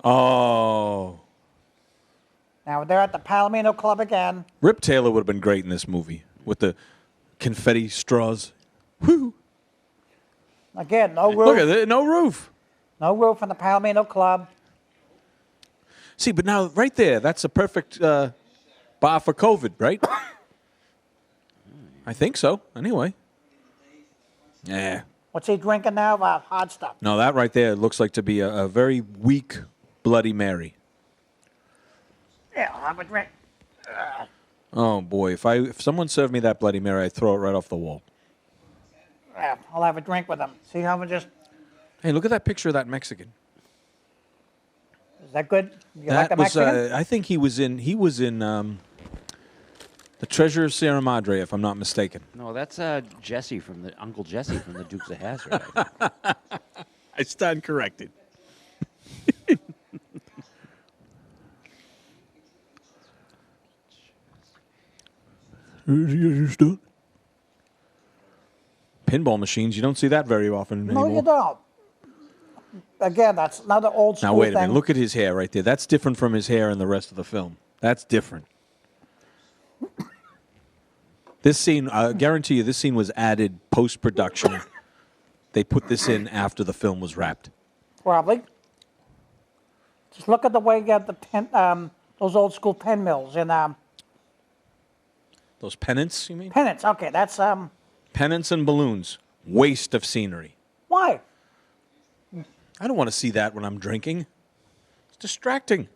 Oh. Now they're at the Palomino Club again. Rip Taylor would have been great in this movie with the confetti straws. Woo. Again, no roof. Look at it, no roof. No roof in the Palomino Club. See, but now right there, that's a perfect bar for COVID, right? I think so. Anyway. Yeah. What's he drinking now? Hot stuff. No, that right there looks like to be a very weak Bloody Mary. Yeah, I'll have a drink. Oh boy, if someone served me that Bloody Mary, I'd throw it right off the wall. Yeah, I'll have a drink with them. See how we just. Hey, look at that picture of that Mexican. Is that good? You That like the was, Mexican? I think he was in The Treasure of Sierra Madre, if I'm not mistaken. No, that's Jesse from the Uncle Jesse from the Dukes of Hazzard. I stand corrected. Pinball machines, you don't see that very often No, anymore. you don't. Again, that's another old school Now, wait a thing. minute. Look at his hair right there. That's different from his hair in the rest of the film. That's different. This scene, I guarantee you, this scene was added post-production. They put this in after the film was wrapped. Probably. Just look at the way you got the those old school pen mills and Those pennants, you mean? pennants. Okay, that's Pennants and balloons. Waste of scenery. why? I don't want to see that when I'm drinking. It's distracting.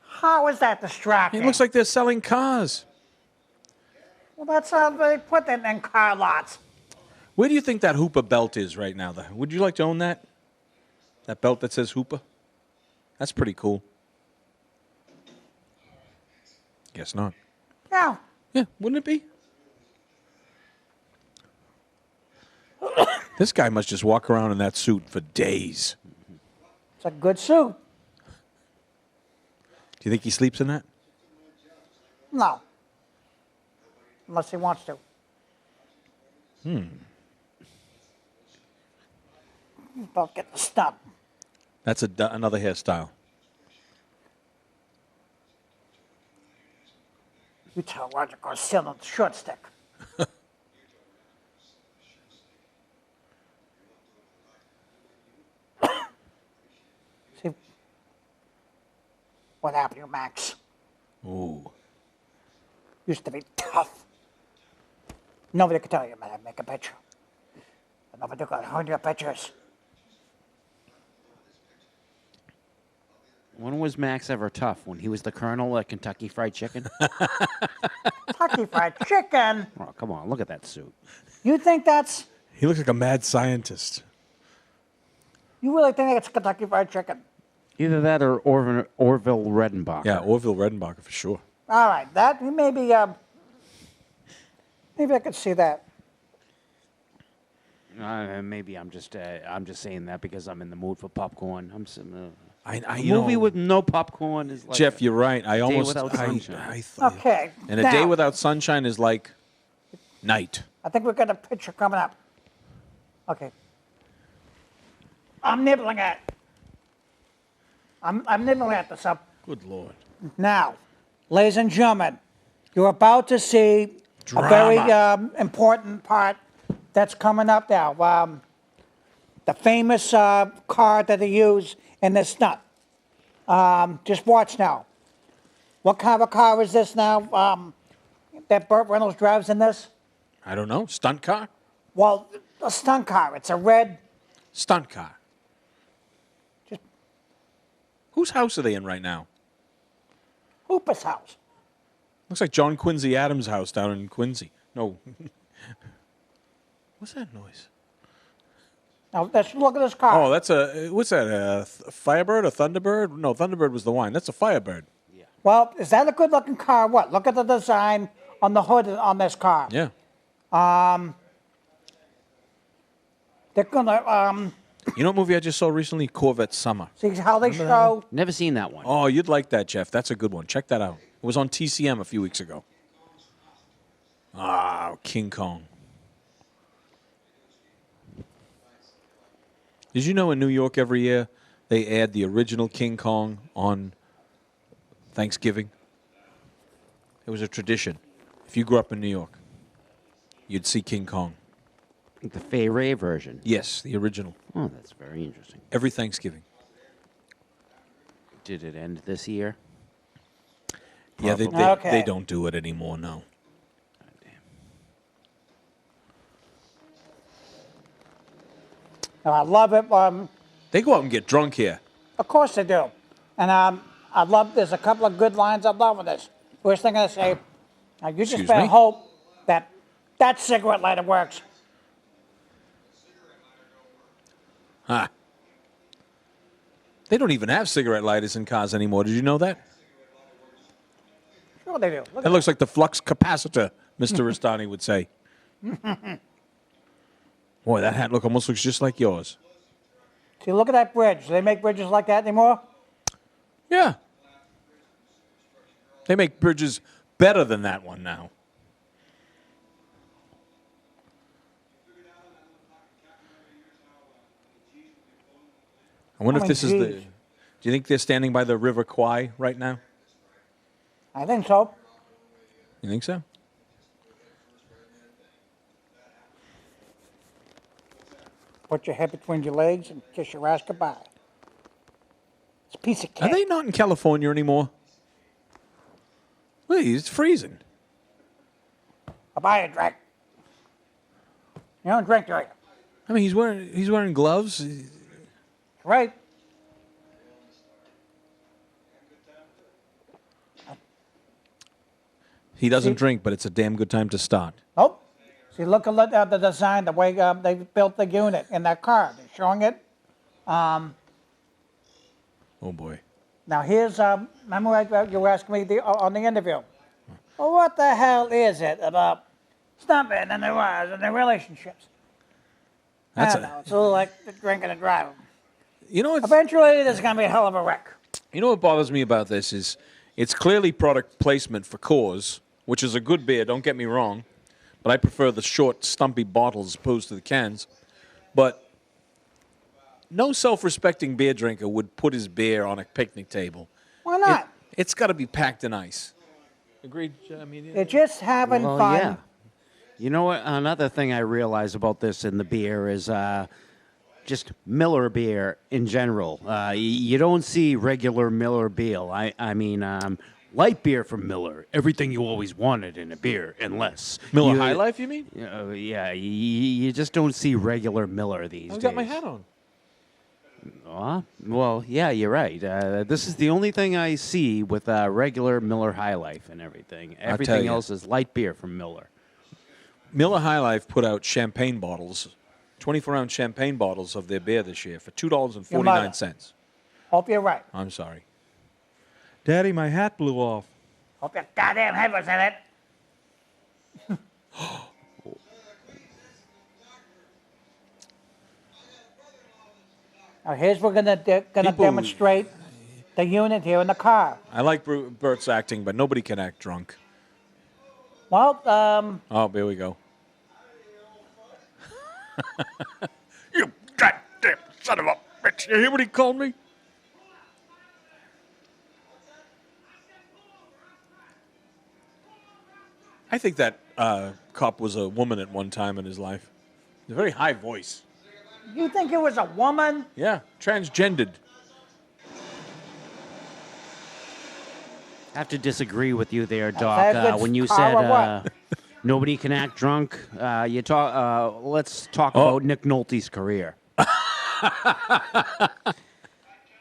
How is that distracting? It looks like they're selling cars. Well, that's how they put it in car lots. Where do you think that Hooper belt is right now? Would you like to own that? That belt that says Hooper? That's pretty cool. Guess not. Yeah. Yeah, wouldn't it be? This guy must just walk around in that suit for days. It's a good suit. Do you think he sleeps in that? No. Unless he wants to. About get the stump. That's another hairstyle. You tell Roger go sit on the short stick. what happened to you, Max. Ooh. Used to be tough. Nobody could tell you, man, I'd make a picture. Nobody could hold your pictures. When was Max ever tough? When he was the colonel at Kentucky Fried Chicken? Kentucky Fried Chicken. Oh, come on, look at that suit. You think that's... He looks like a mad scientist. You really think it's Kentucky Fried Chicken? Either that or Orville Redenbacher. Yeah, Orville Redenbacher for sure. All right, that maybe I could see that. Maybe I'm just saying that because I'm in the mood for popcorn. I A movie with no popcorn is like Jeff, you're right. I almost without sunshine. Okay. And a now, day without sunshine is like night. I think we've got a picture coming up. Okay. I'm nibbling at this up. Good Lord. Now, ladies and gentlemen, you're about to see a very important part that's coming up now. The famous card that they use in this stunt. Just watch now. What kind of a car is this now that Burt Reynolds drives in this? I don't know. Stunt car? Well, a stunt car. It's a red. Stunt car. Just- Whose house are they in right now? Hooper's house. Looks like John Quincy Adams' house down in Quincy. No. What's that noise? Now, let's look at this car. Oh, that's what's that? A Firebird, a Thunderbird? No, Thunderbird was the wine. That's a Firebird. Well, is that a good-looking car? What? Look at the design on the hood on this car. Yeah. They're gonna You know what movie I just saw recently? Corvette Summer. see how they show. Never seen that one. Oh, you'd like that, Jeff. That's a good one. Check that out. It was on TCM a few weeks ago. Ah, King Kong. Did you know in New York every year they add the original King Kong on Thanksgiving? It was a tradition. If you grew up in New York, you'd see King Kong. The Fay Ray version. Yes, the original. Oh, that's very interesting. Every Thanksgiving. Did it end this year? Yeah, they, Probably. Okay. they don't do it anymore, no. Now, I love it. They go out and get drunk here. Of course they do. And I love. There's a couple of good lines I love in this. First thing I say, now you just Excuse better me? hope that that cigarette lighter works. Huh. They don't even have cigarette lighters in cars anymore. Did you know that? Sure they do. Look That at looks like the flux capacitor, Mr. Rastani would say. Boy, that hat almost looks just like yours. See, look at that bridge. Do they make bridges like that anymore? Yeah. They make bridges better than that one now. I wonder if this is the... geez. Do you think they're standing by the River Kwai right now? I think so. You think so? Put your head between your legs and kiss your ass goodbye. It's a piece of Are cake. they not in California anymore? Look, it's freezing. I'll buy you a drink. You don't drink, do you? I mean, he's wearing gloves. Right. He doesn't drink, but it's a damn good time to start. Oh. See, look at the design, the way they built the unit in that car. They're showing it. Oh boy. Now here's, remember you were asking me on the interview. Well, what the hell is it about stuntmen and their wives and their relationships? I don't know. It's a little like the drinking and driving. You know what? Eventually, there's going to be a hell of a wreck. You know what bothers me about this is it's clearly product placement for Coors, which is a good beer. Don't get me wrong, but I prefer the short, stumpy bottles as opposed to the cans. But no self-respecting beer drinker would put his beer on a picnic table. Why not? It's got to be packed in ice. Agreed? I mean, They're just having Well, fun. yeah. You know what? Another thing I realize about this in the beer is just Miller beer in general. You don't see regular Miller beer. I mean, light beer from Miller. Everything you always wanted in a beer, unless Miller High Life, you mean? Yeah, you just don't see regular Miller these days. I got my hat on. Well, yeah, you're right. This is the only thing I see with regular Miller High Life and everything. Everything else is light beer from Miller. Miller High Life put out champagne bottles, 24-ounce champagne bottles of their beer this year for $2.49. Hope you're right. I'm sorry. Daddy, my hat blew off. Hope your goddamn head was in it. Now here's we're gonna demonstrate the unit here in the car. I like Burt's acting, but nobody can act drunk. Well, Oh, here we go. You goddamn son of a bitch. You hear what he called me? I think that cop was a woman at one time in his life. A very high voice. you think it was a woman? Yeah, transgendered. I have to disagree with you there, that Doc. good When you car or said what? nobody can act drunk, you talk. Let's talk about Nick Nolte's career.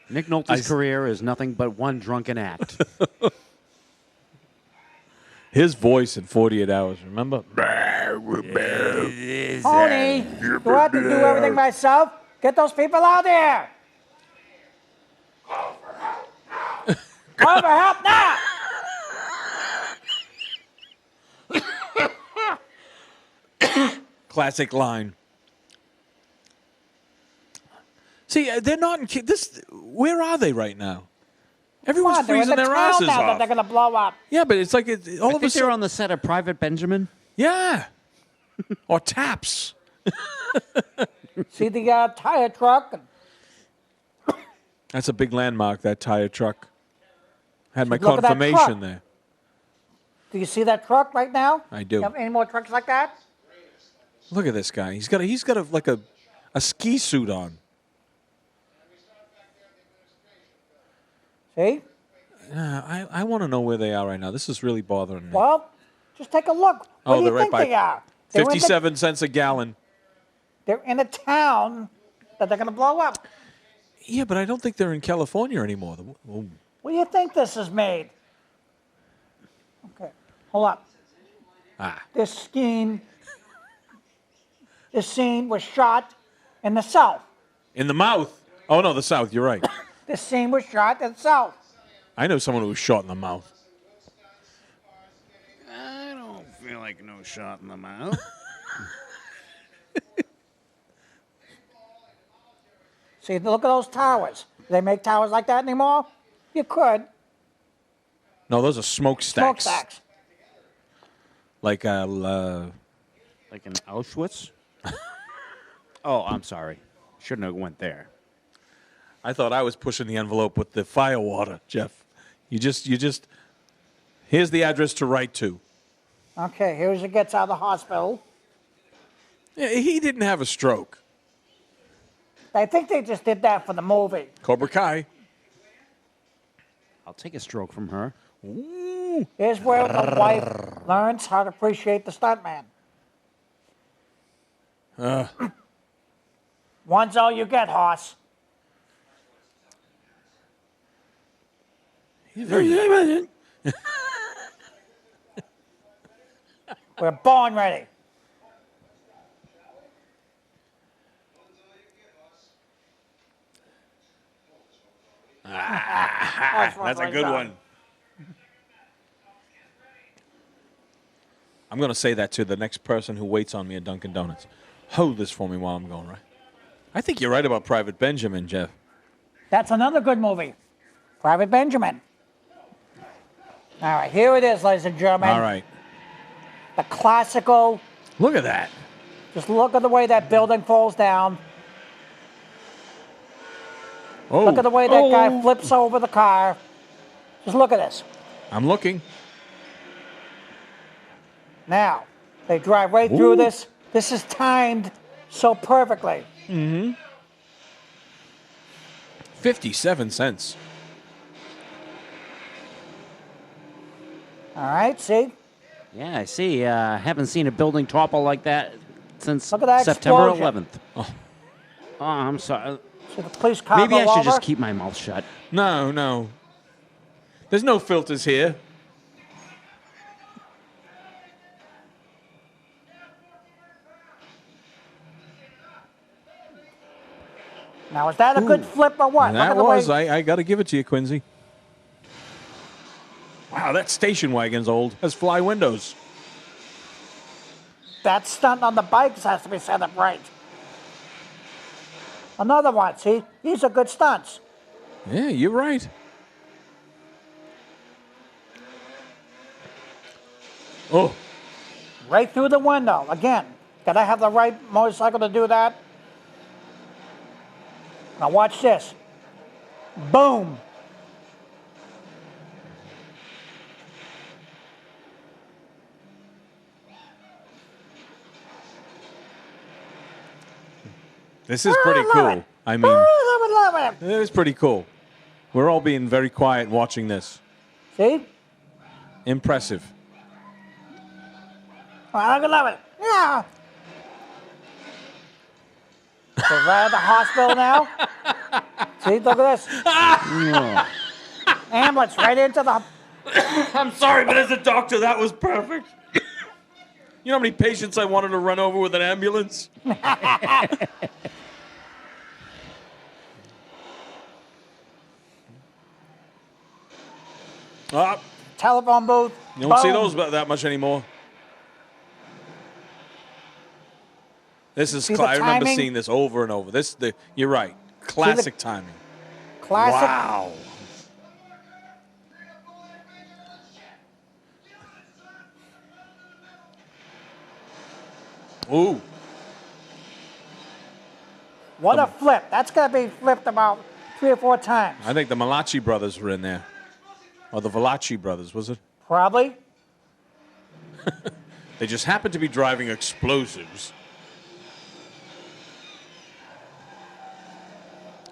Nick Nolte's career is nothing but one drunken act. His voice in 48 Hours, remember? Tony, do I have to do everything myself? Get those people out there! Call for help now! Classic line. See, they're not in this. Where are they right now? Everyone's They're in freezing the their town asses now that off. they're gonna blow up. Yeah, but it's like all I of a think they're sudden. on the set of Private Benjamin. Yeah, or Taps. See the tire truck? That's a big landmark. That tire truck. Had my Look at that confirmation truck. there. Do you see that truck right now? I do. You have any more trucks like that? Look at this guy. He's got a ski suit on. See? I want to know where they are right now. This is really bothering me. Well, just take a look. Where do they're you right think by they are? They're in the- 57 cents a gallon. They're in a town that they're gonna blow up. Yeah, but I don't think they're in California anymore. Oh. Where do you think this is made? Okay, hold up. This scene was shot in the South. In the mouth. Oh, no, the South. You're right. This scene was shot in the South. I know someone who was shot in the mouth. I don't feel like no shot in the mouth. See, look at those towers. Do they make towers like that anymore? You could. No, those are smokestacks. Smokestacks. Like Like in Auschwitz? Oh, I'm sorry. Shouldn't have went there. I thought I was pushing the envelope with the fire water, Jeff. You just. Here's the address to write to. Okay, here's he gets out of the hospital. Yeah, he didn't have a stroke. I think they just did that for the movie. Cobra Kai. I'll take a stroke from her. Here's where the wife learns how to appreciate the stuntman. One's all you get, Hoss. We're born ready. That's a good one. I'm going to say that to the next person who waits on me at Dunkin' Donuts. Hold this for me while I'm going, right? I think you're right about Private Benjamin, Jeff. That's another good movie. Private Benjamin. All right, here it is, ladies and gentlemen. All right. The classical. Look at that. Just look at the way that building falls down. Oh. Look at the way that guy flips over the car. Just look at this. I'm looking. Now, they drive right through this. This is timed so perfectly. Mm-hmm. 57 cents. All right, see? Yeah, I see. Haven't seen a building topple like that since Look at that September explosion. 11th. Oh, I'm sorry. See the police car Maybe I go should over? just keep my mouth shut. No, no. There's no filters here. Now, is that a good flip or what? Look That at the was. way- I got to give it to you, Quincy. Wow, that station wagon's old. Has fly windows. That stunt on the bikes has to be set up right. Another one, see? These are good stunts. Yeah, you're right. Oh, Right through the window. Again, gotta have the right motorcycle to do that. Now watch this. Boom. this is pretty love cool. it. I mean, Love it. it is pretty cool. We're all being very quiet watching this. See? Impressive. I love it. Yeah. So right at the hospital now. See, look at this. Ambulance right into the. I'm sorry, but as a doctor, that was perfect. You know how many patients I wanted to run over with an ambulance? Telephone booth. You don't see Boom. those that much anymore. This is. See the I remember timing? seeing this over and over. You're right. Classic timing. Classic. Wow. Ooh. What a flip. That's going to be flipped about 3 or 4 times. I think the Malachi brothers were in there. Or the Valachi brothers, was it? Probably. They just happened to be driving explosives.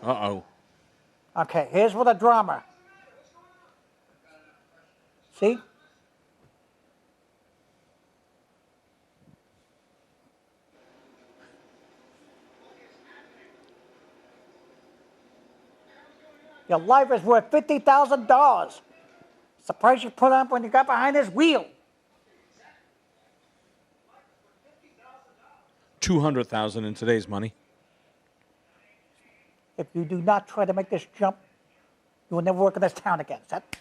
Uh-oh. Okay, here's with the drama. See? Your life is worth $50,000. It's the price you put up when you got behind this wheel. 200,000 in today's money. If you do not try to make this jump, you will never work in this town again. Is that?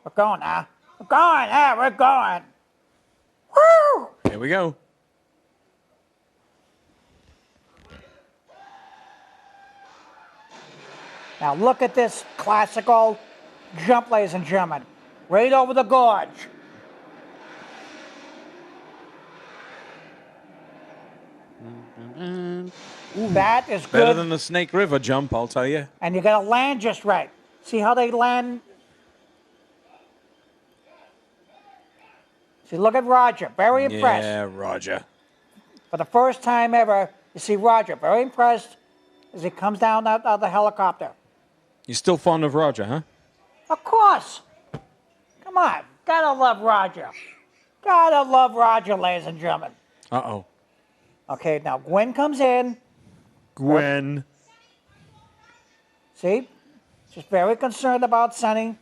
We're going now. We're going. Yeah, we're going. Woo! Here we go. Now look at this classical jump, ladies and gentlemen. Right over the gorge. That is good. Better than the Snake River jump, I'll tell you. And you got to land just right. See how they land? See, look at Roger. Very impressed. Yeah, Roger. For the first time ever, you see Roger very impressed as he comes down out of the helicopter. You're still fond of Roger, huh? Of course. Come on. Gotta love Roger. Gotta love Roger, ladies and gentlemen. Uh-oh. Okay, now Gwen comes in. Gwen. See? She's very concerned about Sonny.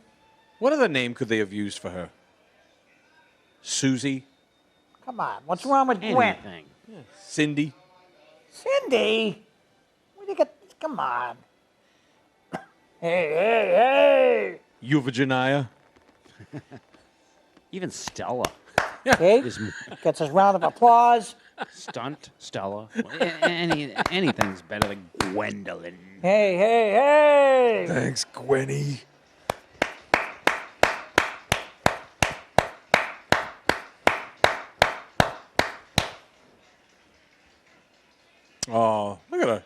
What other name could they have used for her? Susie? Come on. What's wrong with Gwen? Anything. Cindy? Cindy? Where do you get... Come on. Hey. Euphigenia? Even Stella. Okay, gets his round of applause. Stunt, Stella. Anything's better than Gwendolyn. Hey. Thanks, Gwenny. Oh, look at her.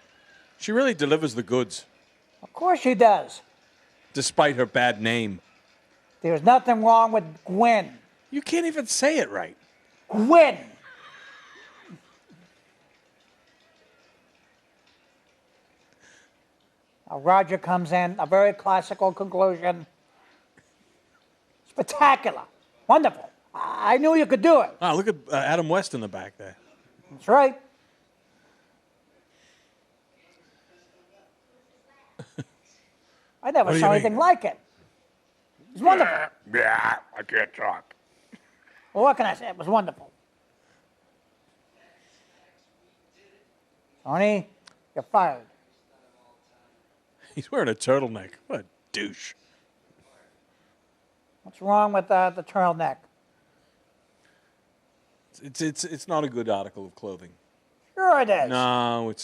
She really delivers the goods, Of course she does. despite her bad name. There's nothing wrong with Gwen. You can't even say it right. Gwen. Roger comes in, a very classical conclusion. Spectacular. Wonderful. I knew you could do it. Ah, look at Adam West in the back there. That's right. I never What do you saw mean? anything like it. It's wonderful. Yeah, I can't talk. Well, what can I say? It was wonderful. Tony, you're fired. He's wearing a turtleneck. What a douche. What's wrong with the turtleneck? It's not a good article of clothing. Sure it is. No.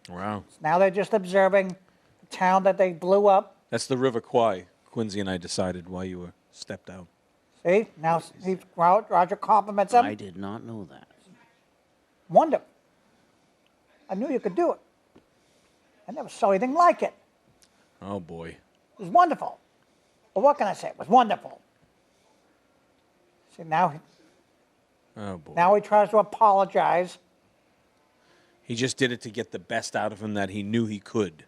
Wow. Now they're just observing the town that they blew up. That's the River Kwai. Quincy and I decided why you were stepped out. See? Now Roger compliments him. I did not know that. Wonderful. I knew you could do it. I never saw anything like it. Oh, boy. It was wonderful. But what can I say? It was wonderful. See, now Oh, boy. he tries to apologize. He just did it to get the best out of him that he knew he could.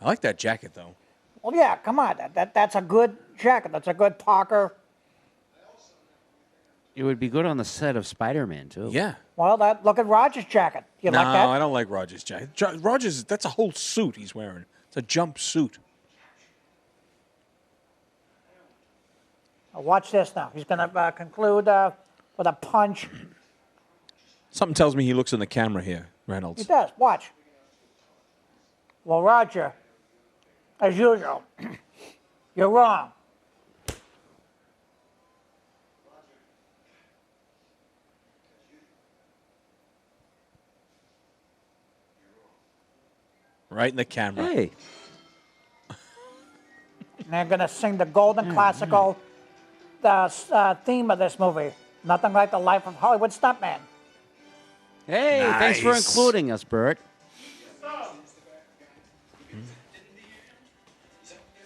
I like that jacket, though. Well, yeah, come on. That's a good jacket. That's a good Parker. It would be good on the set of Spider-Man, too. Yeah. Well, look at Roger's jacket. You No, like that? I don't like Roger's jacket. Roger's, that's a whole suit he's wearing. It's a jumpsuit. Watch this now. He's going to conclude with a punch. Something tells me he looks in the camera here, He Reynolds. does. Watch. Well, Roger, as usual, you're wrong. Right in the camera. Hey. And they're going to sing the golden classical theme of this movie. Nothing like the life of Hollywood stuntman. Hey, thanks for Nice. including us, Burt.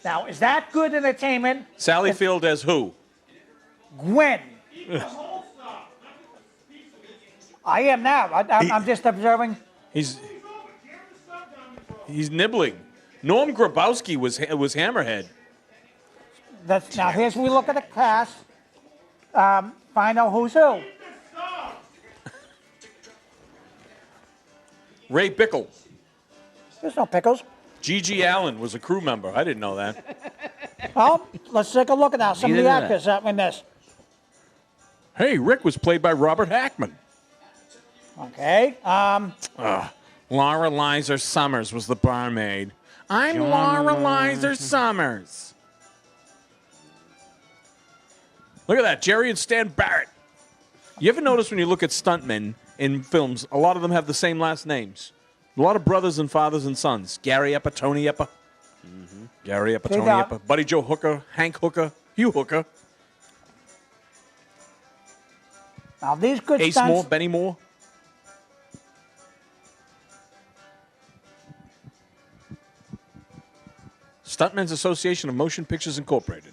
Now, is that good entertainment? Sally Field as who? Gwen. I am now. I'm just observing. He's nibbling. Norm Grabowski was Hammerhead. Now, here's we look at the cast. Find out who's who. Ray Bickle. There's no pickles. G.G. Allen was a crew member. I didn't know that. Well, let's take a look at now. Some of the Neither did I. actors that we missed. Hey, Rick was played by Robert Hackman. Okay. Laura Lizer Summers was the barmaid. I'm Laura Lizer Summers. Look at that, Jerry and Stan Barrett. You ever notice when you look at stuntmen in films, a lot of them have the same last names? A lot of brothers and fathers and sons. Gary Eppa, Tony Eppa. Gary Eppa, Tony now- Eppa. Buddy Joe Hooker, Hank Hooker, Hugh Hooker, Now, these good Ace stunts. Moore, Benny Moore. Stuntmen's Association of Motion Pictures Incorporated.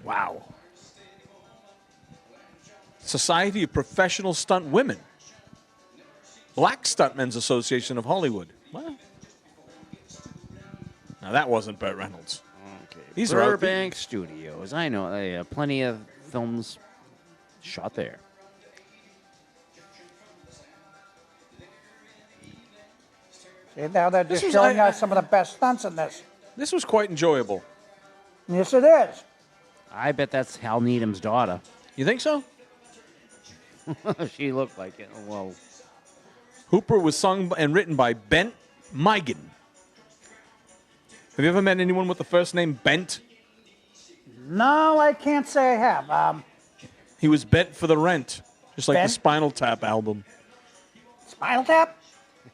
Wow. Society of Professional Stunt Women. Black Stuntmen's Association of Hollywood. Well, now that wasn't Burt Reynolds. Okay. These are out- Burbank Studios. I know. Plenty of films shot there. See, now they're just was- showing I- us some of the best stunts in this. This was quite enjoyable. Yes, it is. I bet that's Hal Needham's daughter. You think so? She looked like it. Well, Hooper was sung and written by Bent Migan. Have you ever met anyone with the first name Bent? No, I can't say I have. He was bent for the rent, just like Bent? the Spinal Tap album. Spinal Tap?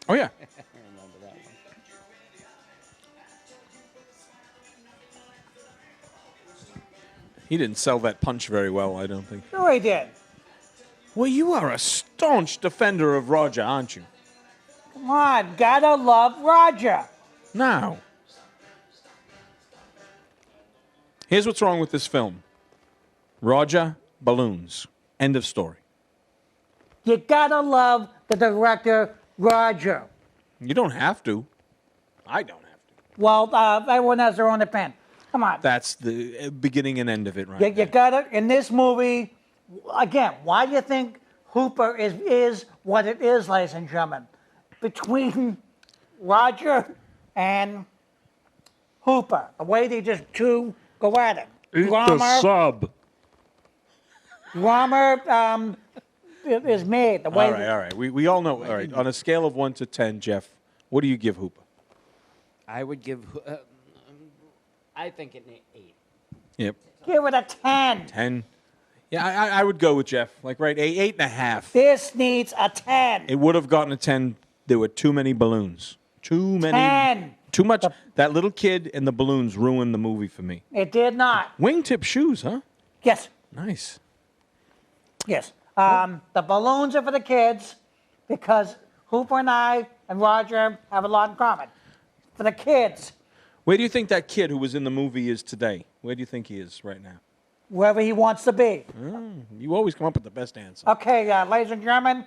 Oh, yeah. He didn't sell that punch very well, I don't think. Sure he did. Well, you are a staunch defender of Roger, aren't you? Come on, gotta love Roger. Now, here's what's wrong with this film. Roger, balloons. End of story. You gotta love the director, Roger. You don't have to. I don't have to. Well, everyone has their own opinion. Come on. That's the beginning and end of it, right? You gotta, in this movie, again, why do you think Hooper is what it is, ladies and gentlemen? Between Roger and Hooper, the way they just two go at it. sub. Drama is made. The way All right. We all know. All right. On a scale of 1 to 10, Jeff, what do you give Hooper? I would give. I think an 8. Yep. give it a 10. 10. Yeah, I would go with Jeff. Like, right, 8.5. This needs a 10. It would have gotten a 10. There were too many balloons. Too many. 10. Too much. That little kid and the balloons ruined the movie for me. It did not. Wingtip shoes, huh? Yes. Nice. Yes. The balloons are for the kids because Hooper and I and Roger have a lot in common. For the kids, Where do you think that kid who was in the movie is today? Where do you think he is right now? wherever he wants to be. You always come up with the best answer. Okay, ladies and gentlemen,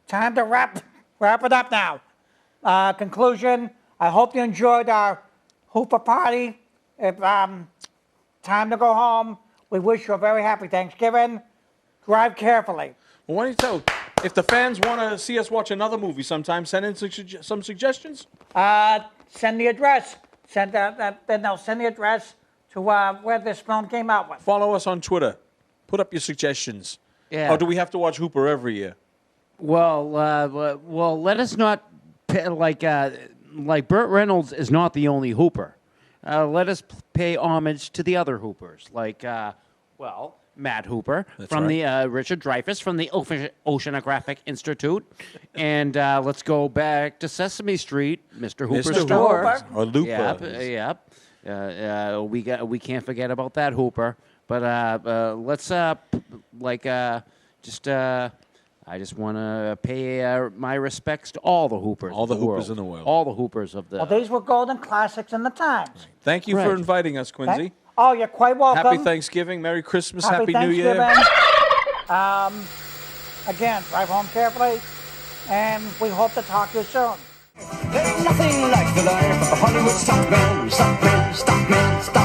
time to wrap it up now. Conclusion, I hope you enjoyed our Hooper party. Time to go home. We wish you a very happy Thanksgiving. Drive carefully. Well, why don't you tell, if the fans want to see us watch another movie sometime, send in some suggestions. Send the address. Then they'll send the address to where this film came out with. Follow us on Twitter. Put up your suggestions. Yeah. Or do we have to watch Hooper every year? Well, let us not like Burt Reynolds is not the only Hooper. Let us pay homage to the other Hoopers, like Matt Hooper from right. the Richard Dreyfuss from the Oceanographic Institute, and let's go back to Sesame Street, Mr. Hooper's Mr. store. Hooper. Or Lupa. Yep. We can't forget about that Hooper. But let's I just want to pay my respects to all the Hoopers. All the of Hoopers world. in the world. All the Hoopers of the. Well, these were golden classics in the times. Thank you Right. for inviting us, Quincy. Okay? Oh, you're quite welcome. Happy Thanksgiving, Merry Christmas, Happy New Year. Thanksgiving. Again, drive home carefully, and we hope to talk to you soon. There's nothing like the life of a Hollywood stockman, stockman, stockman, stockman.